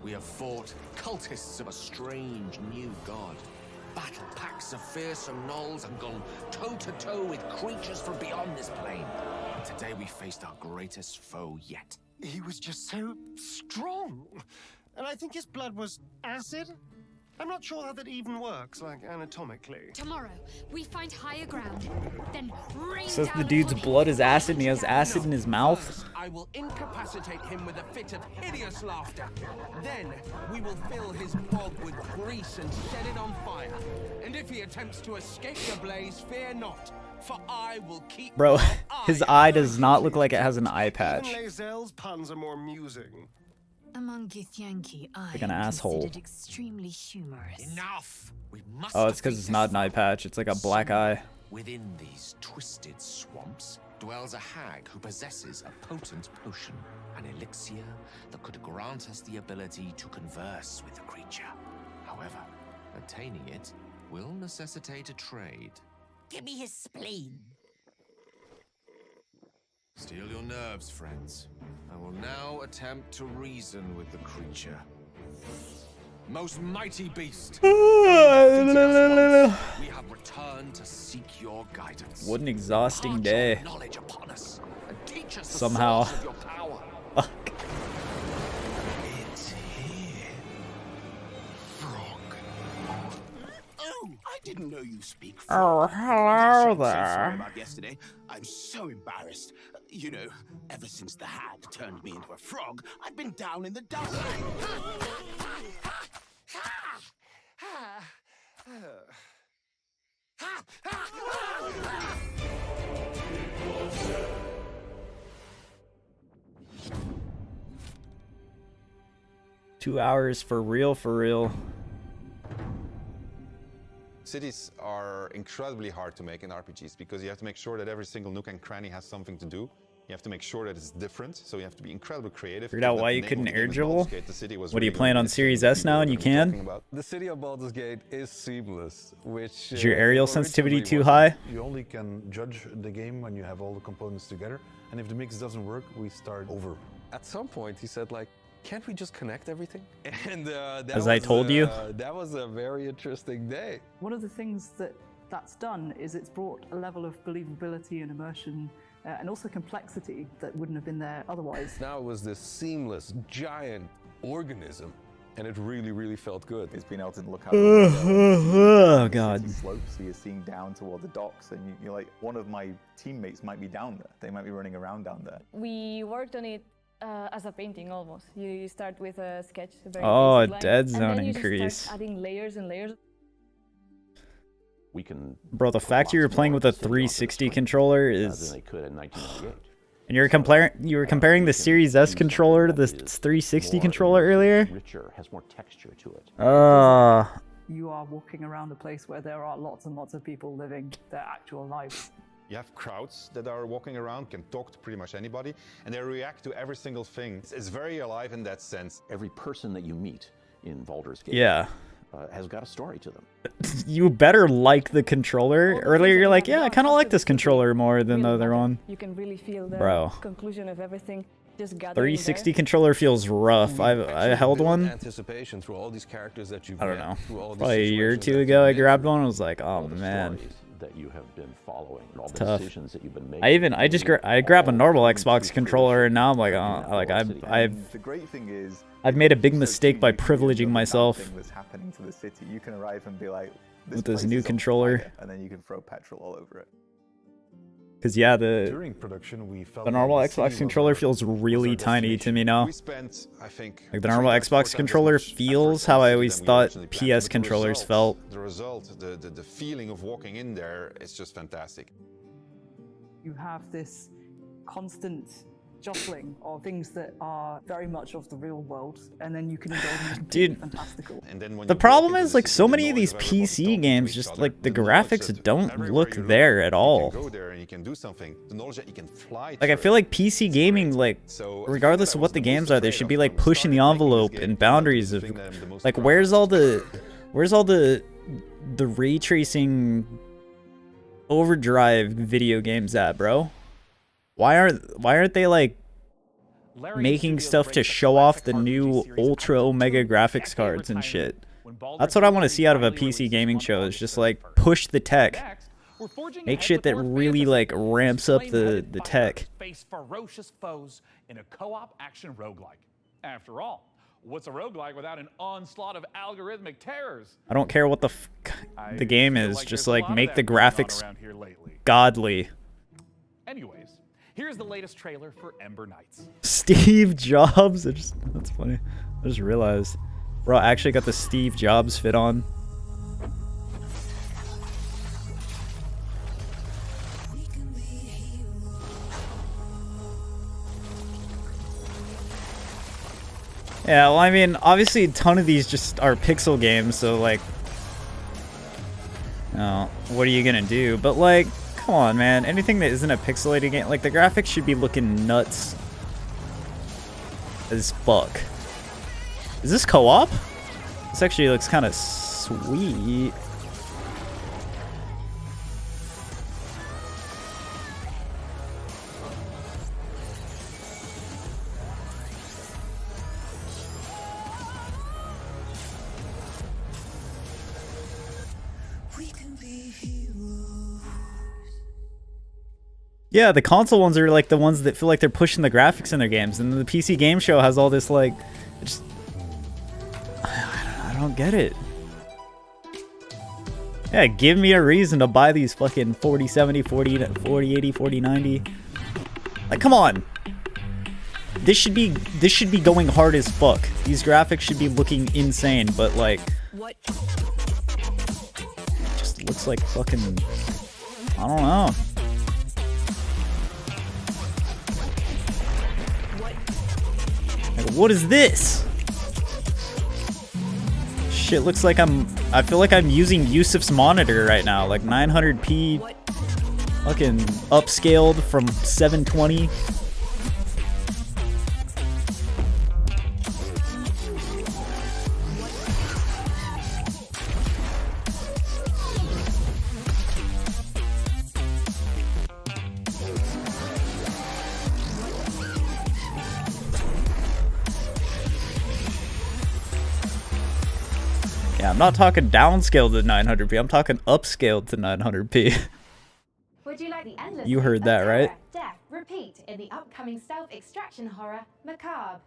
We have fought cultists of a strange new god, battled packs of fearsome gnolls, and gone toe-to-toe with creatures from beyond this plane. And today we faced our greatest foe yet. He was just so strong. And I think his blood was acid? I'm not sure how that even works, like anatomically. Tomorrow, we find higher ground, then rain Says down the dude's upon blood is acid and he has acid in his mouth. I will incapacitate him with a fit of hideous laughter. Then we will fill his bog with grease and set it on fire. And if he attempts to escape the blaze, fear not, for I will keep. Bro, his eye does not look like it has an eye patch. Even Lae'zel's puns are more amusing. Among Githyanki, I Like an asshole. considered extremely humorous. Enough! We must Oh, it's because it's not an eye patch. It's like a black eye. Within these twisted swamps dwells a hag who possesses a potent potion, an elixir that could grant us the ability to converse with the creature. However, attaining it will necessitate a trade. Give me his spleen. Steel your nerves, friends. I will now attempt to reason with the creature. Most mighty beast, we have returned to seek your guidance. What an exhausting day. Knowledge upon us and teach us the Somehow. source of your power. It's here. Frog. Oh, I didn't know you speak Oh, frog. hello I'm so sorry there. about yesterday. I'm so embarrassed. You know, ever since the hag turned me into a frog, I've been down in the dumps. 2 hours for real, for real. Cities are incredibly hard to make in RPGs because you have to make sure that every single nook and cranny has something to do. You have to make sure that it's different, so you have to be incredibly creative. Figured out why you couldn't air dribble? What are you playing on Series S now and you can? The city of Baldur's Gate is seamless, which... Is your aerial sensitivity too wasn't. high? You only can judge the game when you have all the components together, and if the mix doesn't work, we start over. At some point, he said, like, can't we just connect everything? And As I told you. That was a very interesting day. One of the things that's done is it's brought a level of believability and immersion and also complexity that wouldn't have been there otherwise. Now it was this seamless, giant organism, and it really, really felt good. It's been able to look out Oh god. slopes, so you're seeing down toward the docks, and you're like, one of my teammates might be down there. They might be running around down there. We worked on it as a painting almost. You start with a sketch. A very Oh, basic line, dead and zone then you just increase. start adding layers and layers. We can. Bro, the fact you're playing with a 360 controller is. Than they could in 1998. And you were comparing the Series S controller to the 360 controller earlier? Richer, has more texture to it. You are walking around a place where there are lots and lots of people living their actual lives. You have crowds that are walking around, can talk to pretty much anybody, and they react to every single thing. It's very alive in that sense. Every person that you meet in Baldur's Gate Yeah. has got a story to them. You better like the controller. Earlier you're like, yeah, I kind of like this controller more than the other one. You can really feel the Bro. conclusion of everything just gathering 360 there. controller feels rough. I held one. Anticipation through all these characters that you've I don't met, know. through all these Probably a year or situations two that ago I you've been grabbed one. I was like, oh man. That you have been following, all the Tough. decisions that you've been making. I grabbed a normal Xbox controller and now I'm like, oh, like The great thing is, I've made a big mistake by privileging myself something that's happening to the city. You can arrive and be like, with this place new is on controller. fire, and then you can throw petrol all over it. Because yeah, During production, we felt the normal like the Xbox city controller was feels really tiny to me now. We spent, I think, Like the normal Xbox controller feels how I always thought PS controllers felt. The result, the feeling of walking in there is just fantastic. You have this constant jostling of things that are very much of the real world, and then you can indulge in something Dude, fantastical. And then when the you problem walk into is the like city, so the many of noise these everybody PC talking to games each just other, like the knowledge graphics that don't everywhere look you look, there at all. You can go there and you can do something. The knowledge that you can fly. Like I feel like PC gaming, like regardless of what the games are, they should be like pushing the envelope and boundaries of like where's all the ray tracing overdrive video games at, bro? Why aren't they like making stuff to show off the new ultra omega graphics cards and shit? That's what I want to see out of a PC gaming show, is just like push the tech. Make shit that really like ramps up the tech. Face ferocious foes in a co-op action roguelike. After all, what's a roguelike without an onslaught of algorithmic terrors? I don't care what the game is, just like make the graphics godly. Anyways, here's the latest trailer for Ember Knights. Steve Jobs. That's funny. I just realized, bro, I actually got the Steve Jobs fit on. Yeah, well, I mean, obviously a ton of these just are pixel games, so like, what are you gonna do? But like, come on, man. Anything that isn't a pixelated game, like the graphics should be looking nuts as fuck. Is this co-op? This actually looks kind of sweet. Yeah, the console ones are like the ones that feel like they're pushing the graphics in their games, and the PC game show has all this like, just I don't get it. Yeah, give me a reason to buy these fucking 4070, 4080, 4090. Like, come on. This should be going hard as fuck. These graphics should be looking insane, but like, it just looks like fucking, I don't know. Like, what is this? Shit looks like I feel like I'm using Yusuf's monitor right now, like 900p fucking upscaled from 720. Yeah, I'm not talking downscaled to 900p, I'm talking upscaled to 900p. Would you like the endless You heard of that, terror, right? Death, repeat in the upcoming stealth extraction horror Macabre.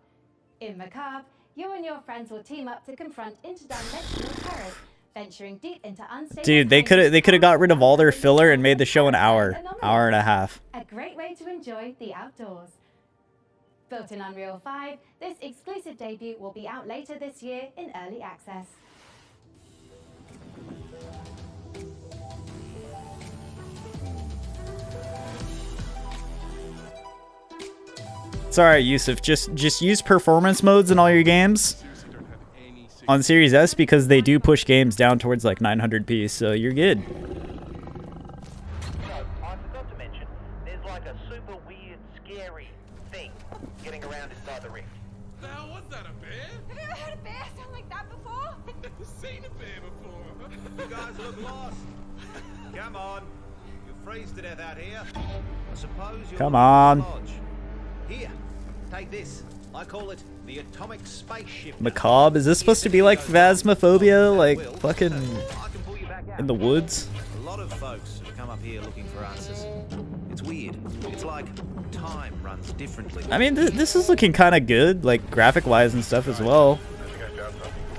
In Macabre, you and your friends will team up to confront interdimensional terrors, venturing deep into unstable. Dude, they could have got rid of all their filler and made the show an hour and a half. A great way to enjoy the outdoors. Built in Unreal 5, this exclusive debut will be out later this year in early access. It's alright, Yusuf. Just use performance modes in all your games on Series S because they do push games down towards like 900p, so you're good. I forgot to mention, there's like a super weird, scary thing getting around inside the rift. Now, was that a bear? Have you ever heard a bear sound like that before? I've never seen a bear before. You guys look lost. Come on. You'll freeze to death out here. I suppose you'll Come on. lodge. Here, take this. I call it the atomic spaceship. Macabre? Is this supposed to be like Phasmophobia? Like fucking in the woods? A lot of folks have come up here looking for answers. It's weird. It's like time runs differently. I mean, this is looking kind of good, like graphic-wise and stuff as well.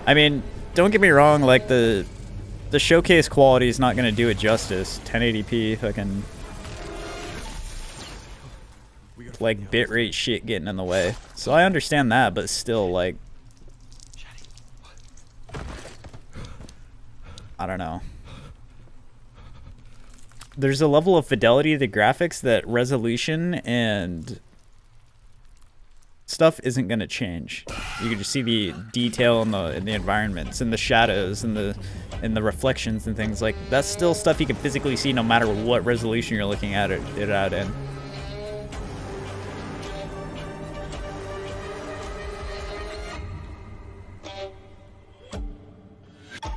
I mean, don't get me wrong, like the showcase quality is not gonna do it justice. 1080p, fucking like bitrate shit getting in the way. So I understand that, but still, like, I don't know. There's a level of fidelity to the graphics that resolution and stuff isn't gonna change. You can just see the detail in the environments and the shadows and the reflections and things like that's still stuff you can physically see no matter what resolution you're looking at it out in.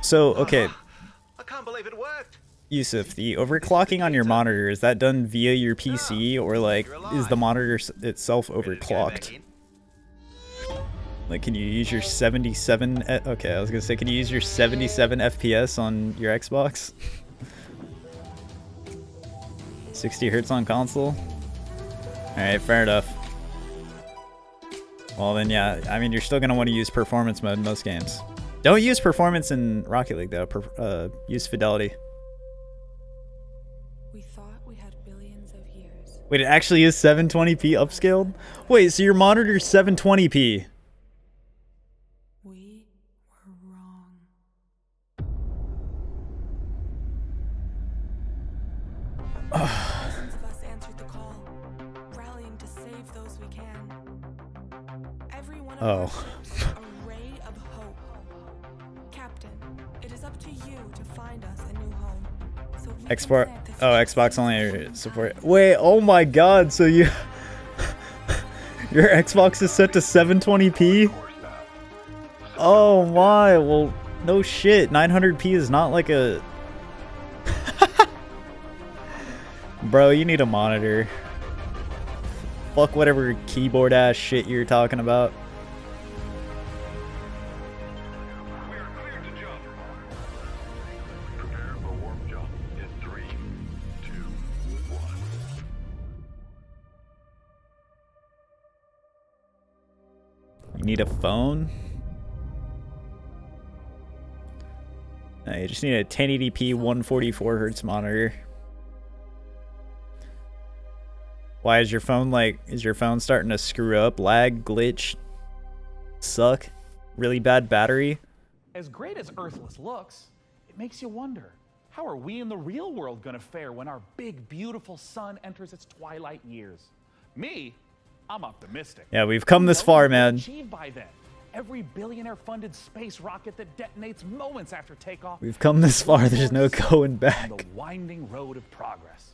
So, okay. I can't believe it worked. Yusuf, the overclocking on your monitor, is that done via your PC or like is the monitor itself overclocked? Like, can you use your 77 okay, I was gonna say, can you use your 77 FPS on your Xbox? 60 Hertz on console? Alright, fair enough. Well then, yeah, I mean, you're still gonna want to use performance mode in most games. Don't use performance in Rocket League though. Use fidelity. We thought we had billions of years. Wait, it actually is 720p upscaled? Wait, so your monitor's 720p? We were wrong. Thousands of us answered the call, rallying to save those we can. Every one of our ships, a ray of hope. Captain, it is up to you to find us a new home. So Xbox only support. Wait, oh my god, so you your Xbox is set to 720p? Oh my, well, no shit. 900p is not like a Bro, you need a monitor. Fuck whatever keyboard ass shit you're talking about. You need a phone? No, you just need a 1080p 144 Hz monitor. Why is your phone starting to screw up? Lag, glitch, suck, really bad battery? As great as Earthless looks, it makes you wonder, how are we in the real world gonna fare when our big, beautiful sun enters its twilight years? Me, I'm optimistic. Yeah, we've come this far, man. Achieved by then. Every billionaire-funded space rocket that detonates moments after takeoff. We've come this far, there's no going back. On the winding road of progress.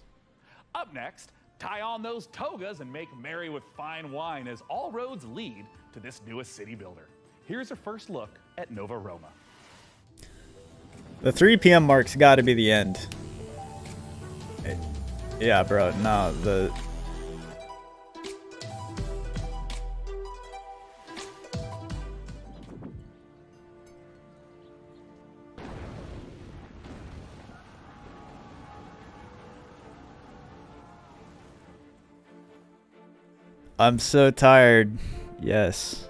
Up next, tie on those togas and make merry with fine wine as all roads lead to this newest city builder. Here's a first look at Nova Roma. The 3 p.m. mark's got to be the end. Yeah, bro. No, the... I'm so tired. Yes.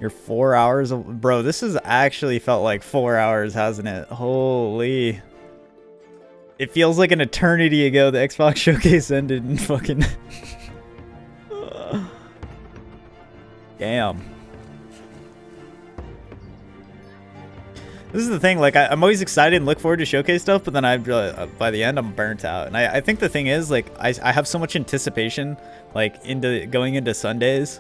You're 4 hours of, bro, this has actually felt like 4 hours, hasn't it? Holy. It feels like an eternity ago the Xbox showcase ended and fucking damn. This is the thing, like I'm always excited and look forward to showcase stuff, but then by the end I'm burnt out. And I think the thing is, like I have so much anticipation like into going into Sundays.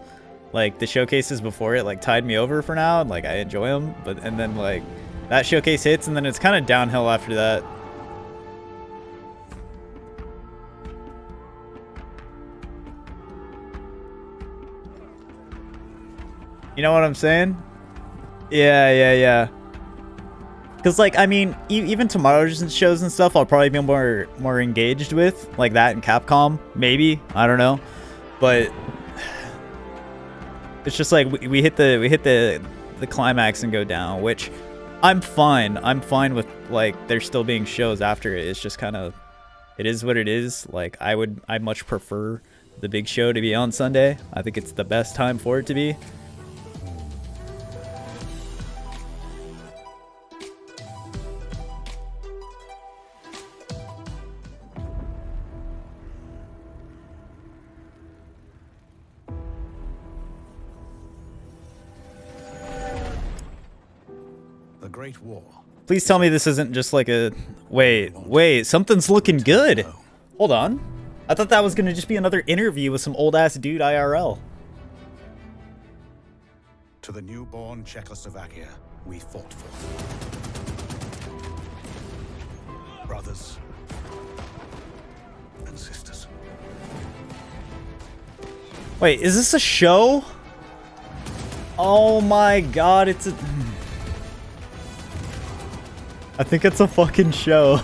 Like the showcases before it like tied me over for now, and like I enjoy them, and then like that showcase hits and then it's kind of downhill after that. You know what I'm saying? Yeah. Cause like I mean, even tomorrow's shows and stuff, I'll probably be more engaged with, like that and Capcom, maybe, I don't know, but it's just like we hit the climax and go down, which I'm fine. I'm fine with like there still being shows after it. It's just kind of, it is what it is. Like I much prefer the big show to be on Sunday. I think it's the best time for it to be. Great War. Please tell me this isn't just like a... Wait, something's looking good. Hold on. I thought that was going to just be another interview with some old-ass dude IRL. To the newborn Czechoslovakia we fought for. Brothers and sisters. Wait, is this a show? Oh my god, it's a... I think it's a fucking show.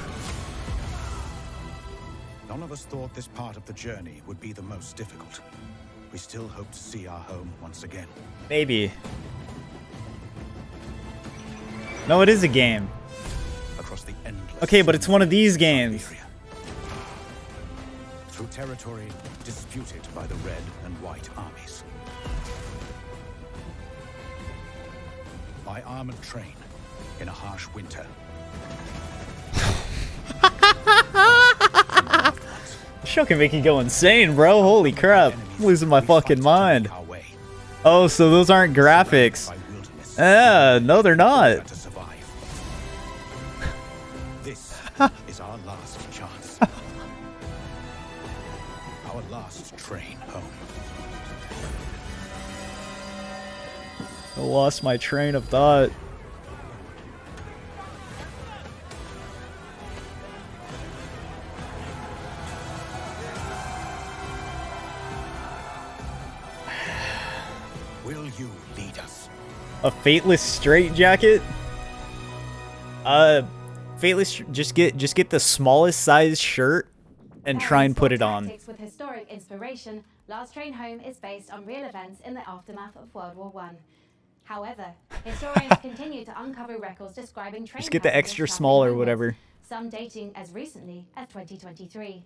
None of us thought this part of the journey would be the most difficult. We still hope to see our home once again. Maybe. No, it is a game. Across the endless okay, but it's one of these games. Through territory disputed by the Red and White armies. By armored train in a harsh winter. This show can make you go insane, bro. Holy crap. I'm losing my fucking mind. Oh, so those aren't graphics. No, they're not. This is our last chance. Our last train home. I lost my train of thought. Will you lead us? A Fateless straitjacket? Fateless, just get the smallest size shirt and try and put it on. With historic inspiration, Last Train Home is based on real events in the aftermath of World War I. However, historians continue to uncover records describing train Just get the passengers extra traveling small or homewards, whatever. some dating as recently as 2023.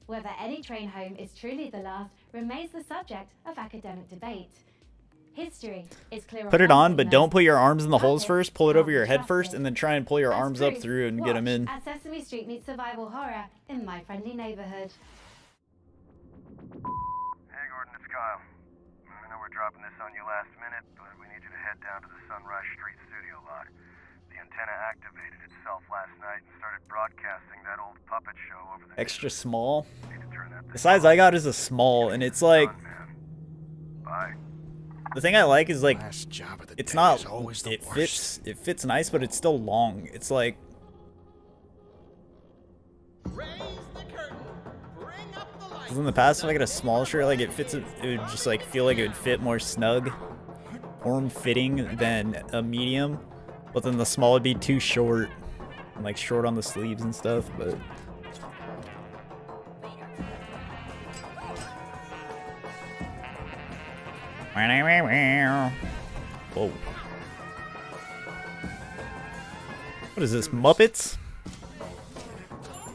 Whether any train home is truly the last remains the subject of academic debate. History is clear. Put it on, but don't put your arms in the holes first. Pull it over your head first, and then try and pull your arms up through and get them in. As Sesame Street meets survival horror in My Friendly Neighborhood. Hey Gordon, it's Kyle. I know we're dropping this on you last minute, but we need you to head down to the Sunrise Street studio lot. The antenna activated itself last night and started broadcasting that old puppet show over the Extra small. The size I got is a small, and it's like... Bye. The thing I like is like, it's not, it fits nice, but it's still long. It's like, in the past, if I get a small shirt, like it would just like feel like it would fit more snug, form-fitting than a medium. But then the small would be too short, and like short on the sleeves and stuff. But whoa. What is this, Muppets?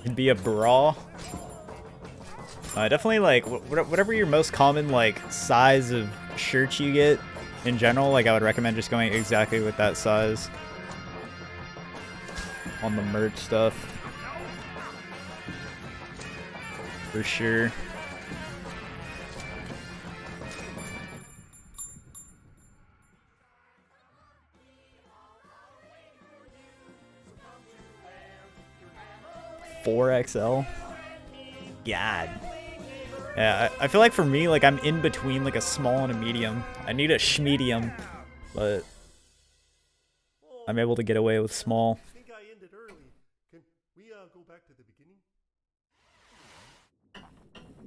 It'd be a bra. Definitely like whatever your most common like size of shirts you get, in general, like I would recommend just going exactly with that size on the merch stuff. For sure. $4XL. God. Yeah, I feel like for me, like I'm in between like a small and a medium. I need a schmedium, but I'm able to get away with small. I think I ended early. Can we go back to the beginning?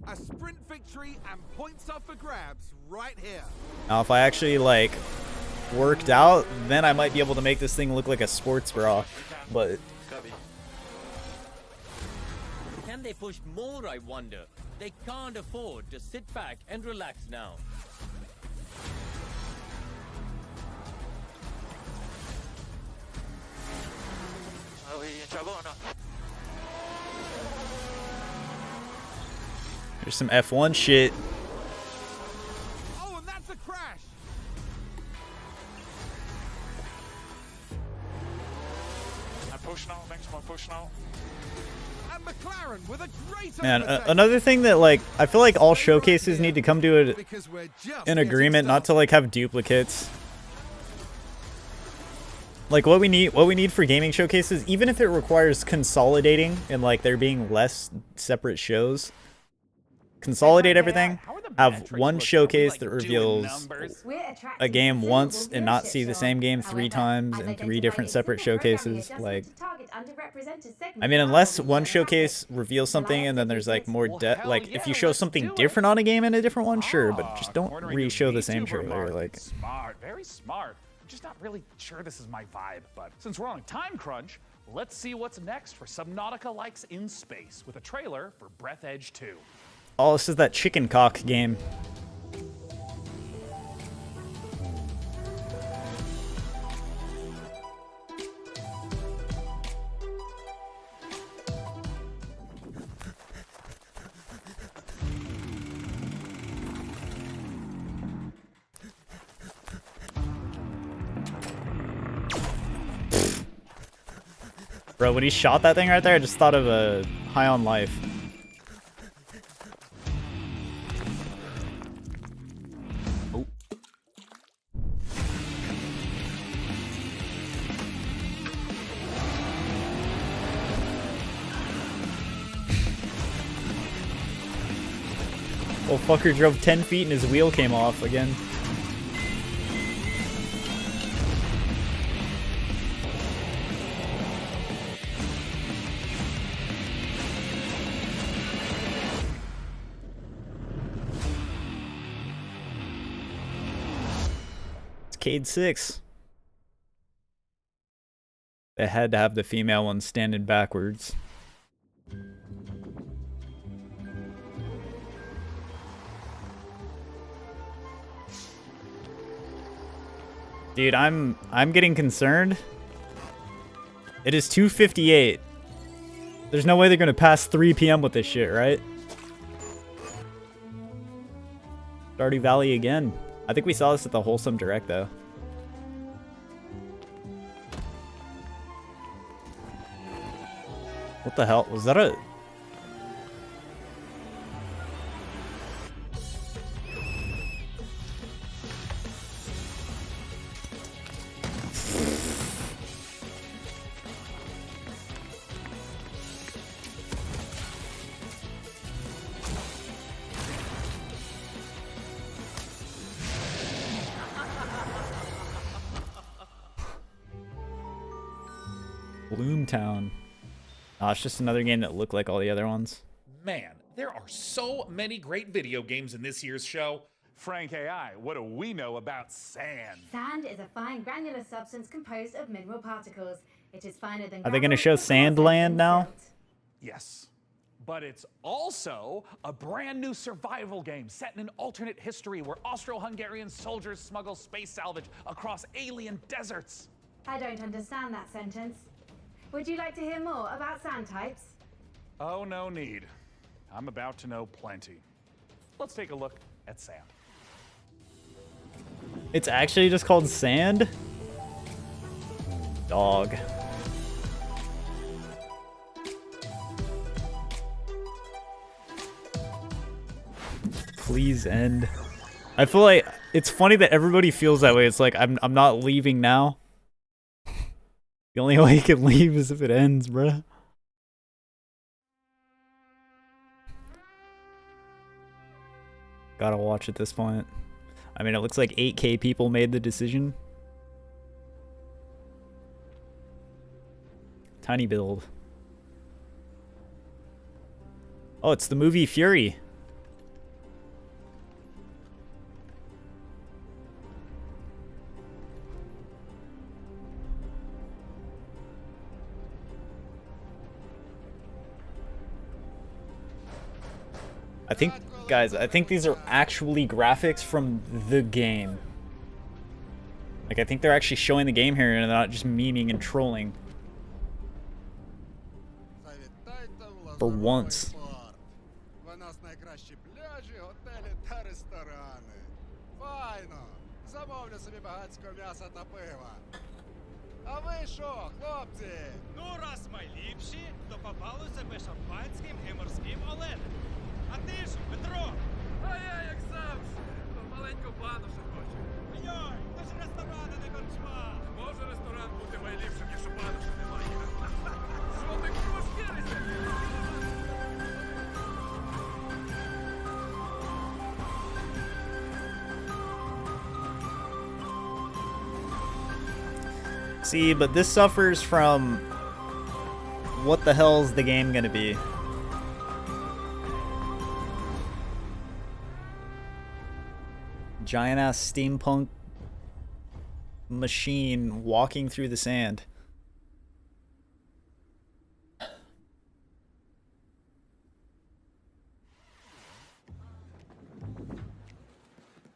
A sprint victory and points up for grabs right here. Now, if I actually like worked out, then I might be able to make this thing look like a sports bra, but. Can they push more, I wonder? They can't afford to sit back and relax now. There's some F1 shit. Oh, and that's a crash. I'm push now, thanks for push now. And McLaren with a great Man, another thing that like I feel like all showcases need to come to an agreement not to like have duplicates. Like what we need for gaming showcases, even if it requires consolidating and like there being less separate shows, consolidate everything, have one showcase that reveals a game once and not see the same game 3 times in 3 different separate showcases. Like, I mean, unless one showcase reveals something and then there's like more depth, like if you show something different on a game in a different one, sure, but just don't re-show the same trailer. Like, Smart, very smart. I'm just not really sure this is my vibe, but since we're on a time crunch, let's see what's next for Subnautica Likes in Space with a trailer for Breath Edge 2. oh, this is that chicken cock game. Bro, when he shot that thing right there, I just thought of a High on Life. Oh. Well, fucker drove 10 feet and his wheel came off again. Cade 6. They had to have the female one standing backwards. Dude, I'm getting concerned. It is 2:58. There's no way they're gonna pass 3 PM with this shit, right? Stardew Valley again. I think we saw this at the Wholesome Direct, though. What the hell? Was that a... Bloomtown. Oh, it's just another game that looked like all the other ones. Man, there are so many great video games in this year's show. Frank AI, what do we know about sand? Sand is a fine granular substance composed of mineral particles. It is finer than Are they going to gravel, show but more Sandland than now? silt. Yes. But it's also a brand new survival game set in an alternate history where Austro-Hungarian soldiers smuggle space salvage across alien deserts. I don't understand that sentence. Would you like to hear more about sand types? Oh, no need. I'm about to know plenty. Let's take a look at sand. It's actually just called Sand? Dog. Please end. I feel like it's funny that everybody feels that way. It's like I'm not leaving now. The only way you can leave is if it ends, bruh. Gotta watch at this point. I mean, it looks like 8K people made the decision. Tiny build. Oh, it's the movie Fury. I think, guys, I think these are actually graphics from the game. Like, I think they're actually showing the game here and they're not just memeing and trolling. For once. А ви що, хлопці? Ну, раз ми ліпші, то попали себе шампанським і морським оленем. А ти ж, Петро? А я, як завжди, маленьку бану ще хочу. Йой, то ж ресторан, а не корчма. Може ресторан бути найліпшим, якщо бану ще немає. Що ти кошкіришся? See, but this suffers from what the hell is the game gonna be? Giant ass steampunk machine walking through the sand.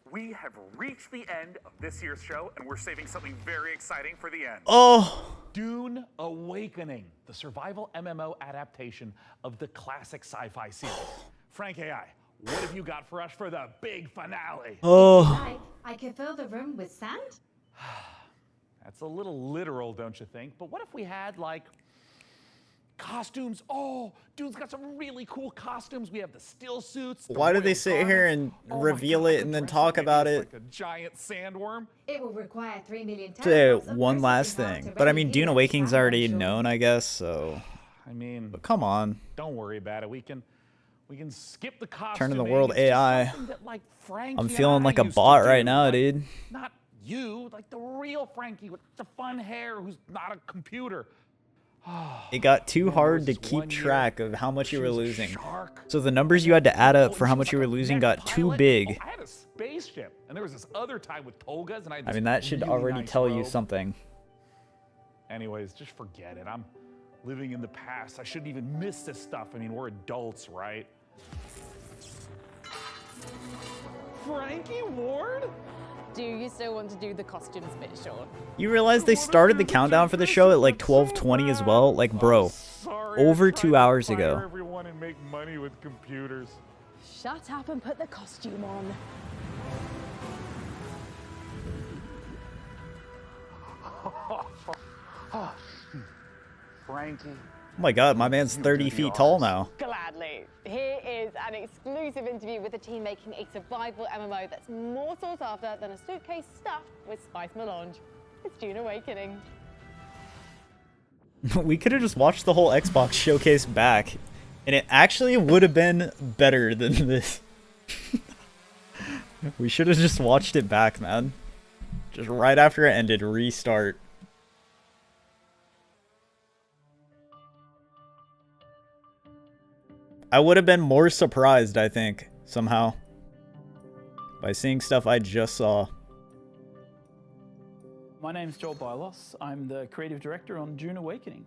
We have reached the end of this year's show, and we're saving something very exciting for the end. Oh! Dune Awakening, the survival MMO adaptation of the classic sci-fi series. Frank AI, what have you got for us for the big finale? Oh. I could fill the room with sand? That's a little literal, don't you think? But what if we had, like, costumes? Oh, Dune's got some really cool costumes. We have the still suits. Why do they sit here and reveal it and then talk about it? Like a giant sandworm. It will require 3 million Say one last thing. But I mean, Dune Awakening's already known, I guess, so... I mean... But come on. Don't worry about it. We can skip the costume. Turn to the world AI. That, like, I'm feeling like a bot right now, dude. Not you, like the real Frankie with the fun hair who's not a computer. It got too hard to keep track of how much you were losing. So the numbers you had to add up for how much you were losing got too big. I had a spaceship, and there was this other time with togas, and I mean, that should already tell you something. Anyways, just forget it. I'm living in the past. I shouldn't even miss this stuff. I mean, we're adults, right? Frankie Ward? Do you still want to do the costumes bit, Sean? You realize they started the countdown for the show at like 12:20 as well? Like, bro, over 2 hours ago. Everyone and make money with computers. Shut up and put the costume on. Frankie. Oh my god, my man's 30 feet tall now. Gladly. Here is an exclusive interview with the team making a survival MMO that's more sought after than a suitcase stuffed with spice melange. It's Dune Awakening. We could have just watched the whole Xbox showcase back, and it actually would have been better than this. We should have just watched it back, man. Just right after it ended, restart. I would have been more surprised, I think, somehow, by seeing stuff I just saw. My name's Joel Bylos. I'm the creative director on Dune Awakening.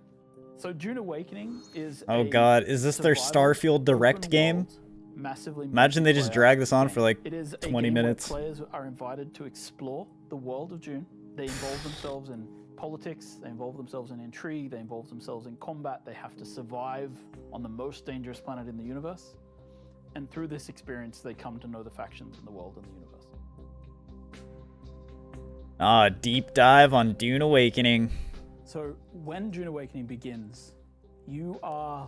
So Dune Awakening is Oh god, is this their Starfield Direct game? Imagine they just drag this on for like 20 minutes. Players are invited to explore the world of Dune. They involve themselves in politics, they involve themselves in intrigue, they involve themselves in combat, they have to survive on the most dangerous planet in the universe. And through this experience, they come to know the factions in the world and the universe. Deep dive on Dune Awakening. So when Dune Awakening begins, you are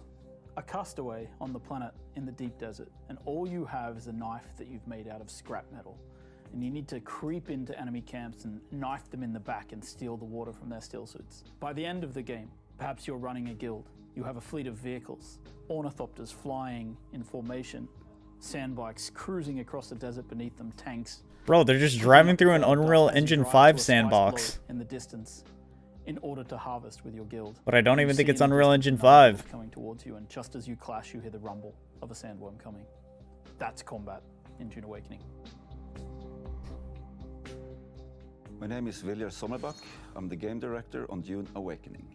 a castaway on the planet in the deep desert, and all you have is a knife that you've made out of scrap metal. And you need to creep into enemy camps and knife them in the back and steal the water from their steel suits. By the end of the game, perhaps you're running a guild. You have a fleet of vehicles, ornithopters flying in formation, sandbikes cruising across the desert beneath them, tanks. Bro, they're just driving through an Unreal Engine 5 sandbox. In the distance, in order to harvest with your guild. But I don't even think it's Unreal Engine 5. Coming towards you, and just as you clash, you hear the rumble of a sandworm coming. That's combat in Dune Awakening. My name is Viljar Sommerbach. I'm the game director on Dune Awakening.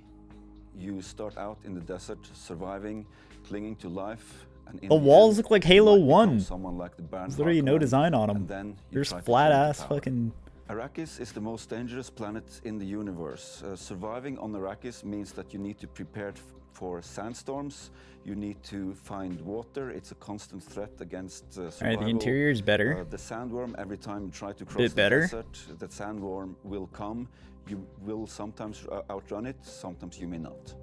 You start out in the desert, surviving, clinging to life. And in The walls end, look like you Halo might become 1. someone like the Baron There's literally no Harkonnen, design on and them. then you There's try to flat gain ass power. fucking... Arrakis is the most dangerous planet in the universe. Surviving on Arrakis means that you need to prepare for sandstorms, you need to find water, it's a constant threat against survival. Alright, the interior is better. The sandworm, every time you try to cross Bit the better. desert, that sandworm will come. You will sometimes outrun it, sometimes you may not.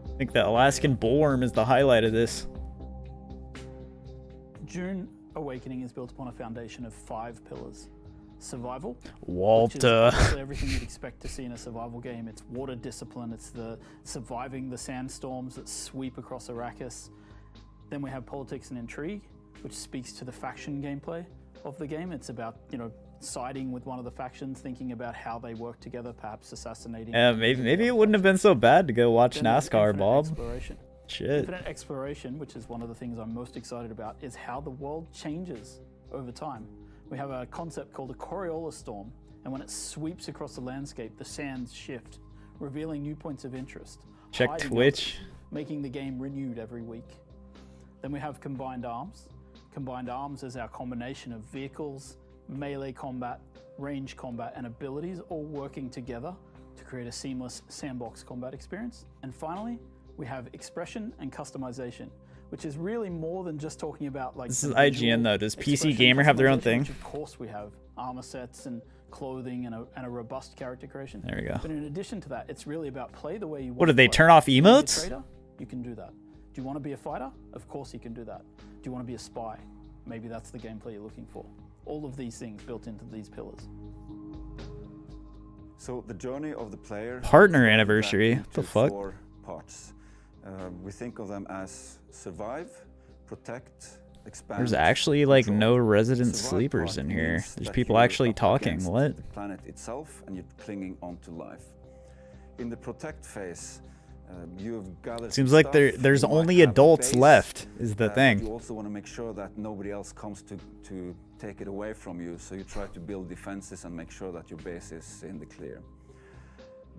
I think the Alaskan bullworm is the highlight of this. Dune Awakening is built upon a foundation of 5 pillars. Survival, Walter. which is obviously everything you'd expect to see in a survival game. It's water discipline, it's the surviving the sandstorms that sweep across Arrakis. Then we have politics and intrigue, which speaks to the faction gameplay of the game. It's about, you know, siding with one of the factions, thinking about how they work together, perhaps assassinating. Yeah, maybe it wouldn't have been so bad to go watch Then there's NASCAR, infinite Bob. Exploration. Shit. Infinite exploration, which is one of the things I'm most excited about, is how the world changes over time. We have a concept called a Coriolis storm, and when it sweeps across the landscape, the sands shift, revealing new points of interest. Check hiding Twitch. others, making the game renewed every week. Then we have Combined Arms. Combined Arms is our combination of vehicles, melee combat, range combat, and abilities all working together to create a seamless sandbox combat experience. And finally, we have expression and customization, which is really more than just talking about like. This is IGN though. Does PC Gamer have their own thing? Which of course we have armor sets and clothing and a robust character creation. There we go. But in addition to that, it's really about play the way you want. What, did they to play. turn off Do you wanna be a emotes? trader? You can do that. Do you want to be a fighter? Of course you can do that. Do you want to be a spy? Maybe that's the gameplay you're looking for. All of these things built into these pillars. So the journey of the player. Partner is anniversary. divided The into fuck? 4 parts. We think of them as survive, protect, expand. There's actually like control. no resident Survive sleepers part in here. means There's that people you're actually up talking. against What? The planet itself, and you're clinging onto life. In the protect phase, you've gathered. Seems some like stuff, there's you might only have a adults base, left, is the but thing. You also want to make sure that nobody else comes to take it away from you. So you try to build defenses and make sure that your base is in the clear.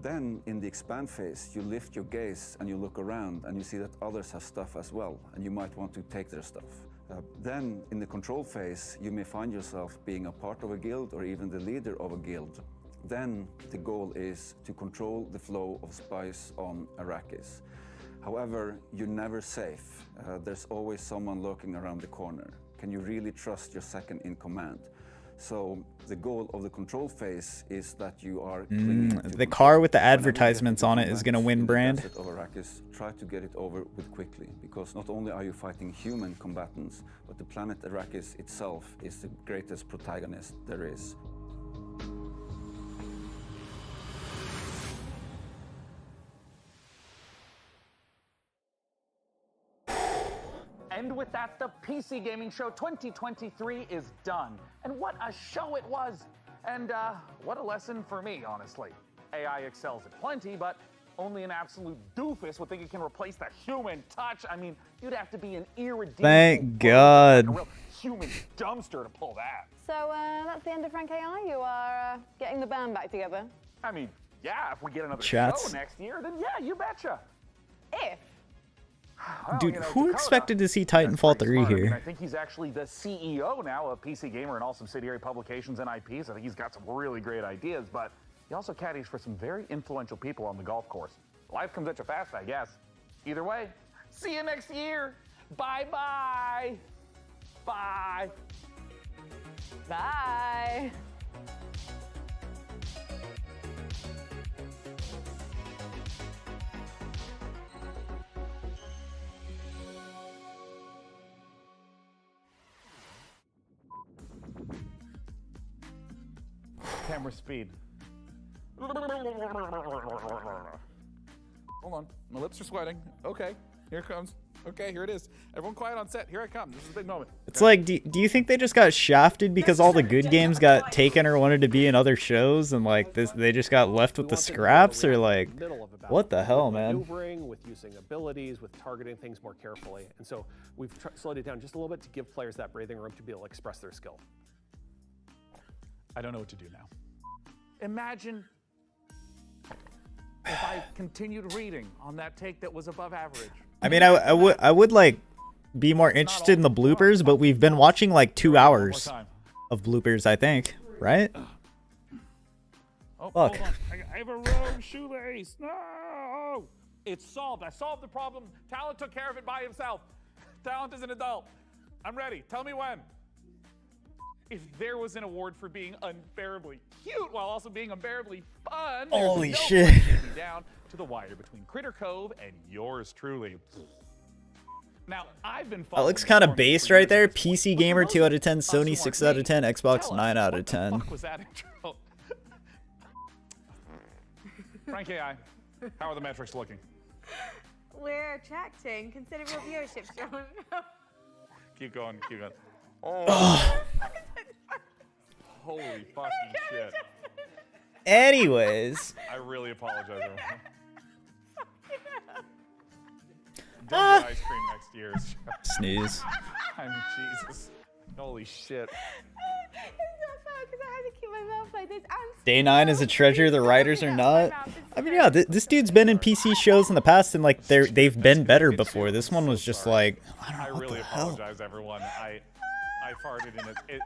Then in the expand phase, you lift your gaze and you look around and you see that others have stuff as well, and you might want to take their stuff. Then in the control phase, you may find yourself being a part of a guild or even the leader of a guild. Then the goal is to control the flow of spice on Arrakis. However, you're never safe. There's always someone lurking around the corner. Can you really trust your second in command? So the goal of the control phase is that you are clinging to The car with the control. Whenever you get advertisements into on it is combat gonna win in the brand. desert of Arrakis, try to get it over with quickly, because not only are you fighting human combatants, but the planet Arrakis itself is the greatest protagonist there is. And with that, the PC Gaming Show 2023 is done. And what a show it was! And what a lesson for me, honestly. AI excels at plenty, but only an absolute doofus would think it can replace the human touch. I mean, you'd have to be an irredeemable, Thank God. like a real human dumpster to pull that. So that's the end of Frank AI. You are getting the band back together. I mean, yeah, if we get another Chats. show next year, then yeah, you betcha. If. Well, Dude, you know, who Dakota, expected to see Titanfall 3 smart. I mean, I here? think he's actually the CEO now of PC Gamer and all subsidiary publications and IPs. I think he's got some really great ideas, but he also caddies for some very influential people on the golf course. Life comes at you fast, I guess. Either way, see you next year. Bye-bye. Bye. Bye. camera speed. Hold on, my lips are sweating. Okay, here it comes. Okay, here it is. Everyone quiet on set. Here I come. This is a big moment. It's like, do you think they just got shafted because all the good games got taken or wanted to be in other shows, and like they just got left with the scraps, or like, what the hell, man? Maneuvering, with using abilities, with targeting things more carefully, and so we've slowed it down just a little bit to give players that breathing room to be able to express their skill. I don't know what to do now. Imagine if I continued reading on that take that was above average. I mean, I would like be more interested in the bloopers, but we've been watching like 2 hours of bloopers, I think, right? Oh, fuck. hold on. I have a rogue shoelace. No! It's solved. I solved the problem. Talent took care of it by himself. Talent is an adult. I'm ready. Tell me when. If there was an award for being unbearably cute while also being unbearably fun, holy no shit. point taking me down to the wire between Critter Cove and yours truly. Now, I've been That looks kind of based right there. PC Gamer 2 out of 10, Sony 6 out of 10, Xbox 9 out of 10. What was that intro? Frank AI, how are the metrics looking? We're attracting considerable viewership, John. Keep going, keep going. Oh. Holy fucking shit. Anyways. I really apologize, everyone. Don't get ice cream next year. Sneeze. I mean, Jesus. Holy shit. It's not fair because I had to keep my mouth like this. Day 9 is a treasure, the writers are not. I mean, yeah, this dude's been in PC shows in the past, and like they've been better before. This one was just like, I don't know, what really the hell? apologize, everyone. I farted in it.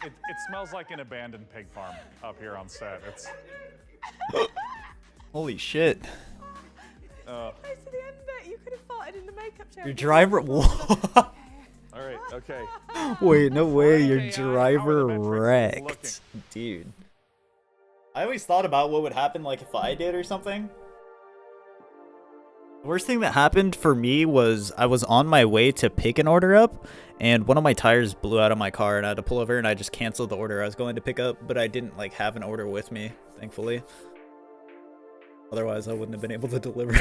It smells like an abandoned pig farm up here on set. It's Holy shit. Close to the end bit, you could have farted in the makeup chair. Your driver. all right. Okay. Wait, no way. Your driver wrecked, dude. I always thought about what would happen like if I did or something. The worst thing that happened for me was I was on my way to pick an order up, and one of my tires blew out of my car, and I had to pull over, and I just canceled the order I was going to pick up, but I didn't like have an order with me, thankfully. Otherwise, I wouldn't have been able to deliver.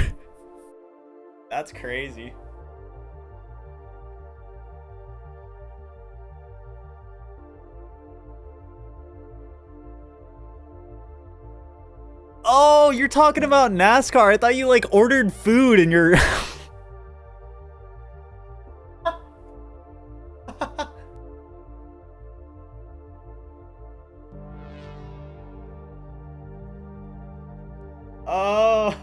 That's crazy. Oh, you're talking about NASCAR. I thought you like ordered food and you're Oh.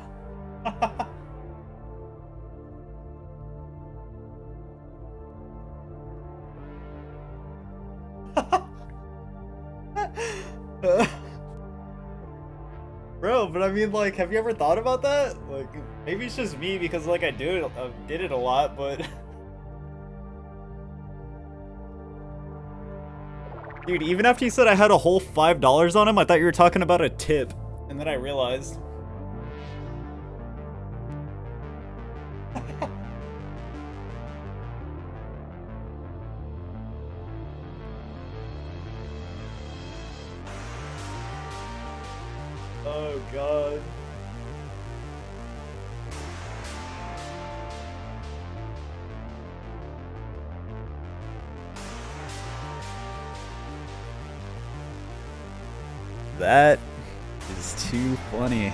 Bro, but I mean, like, have you ever thought about that? Like, maybe it's just me because, like, I did it a lot, but... Dude, even after you said I had a whole $5 on him, I thought you were talking about a tip. And then I realized... Oh god. That is too funny.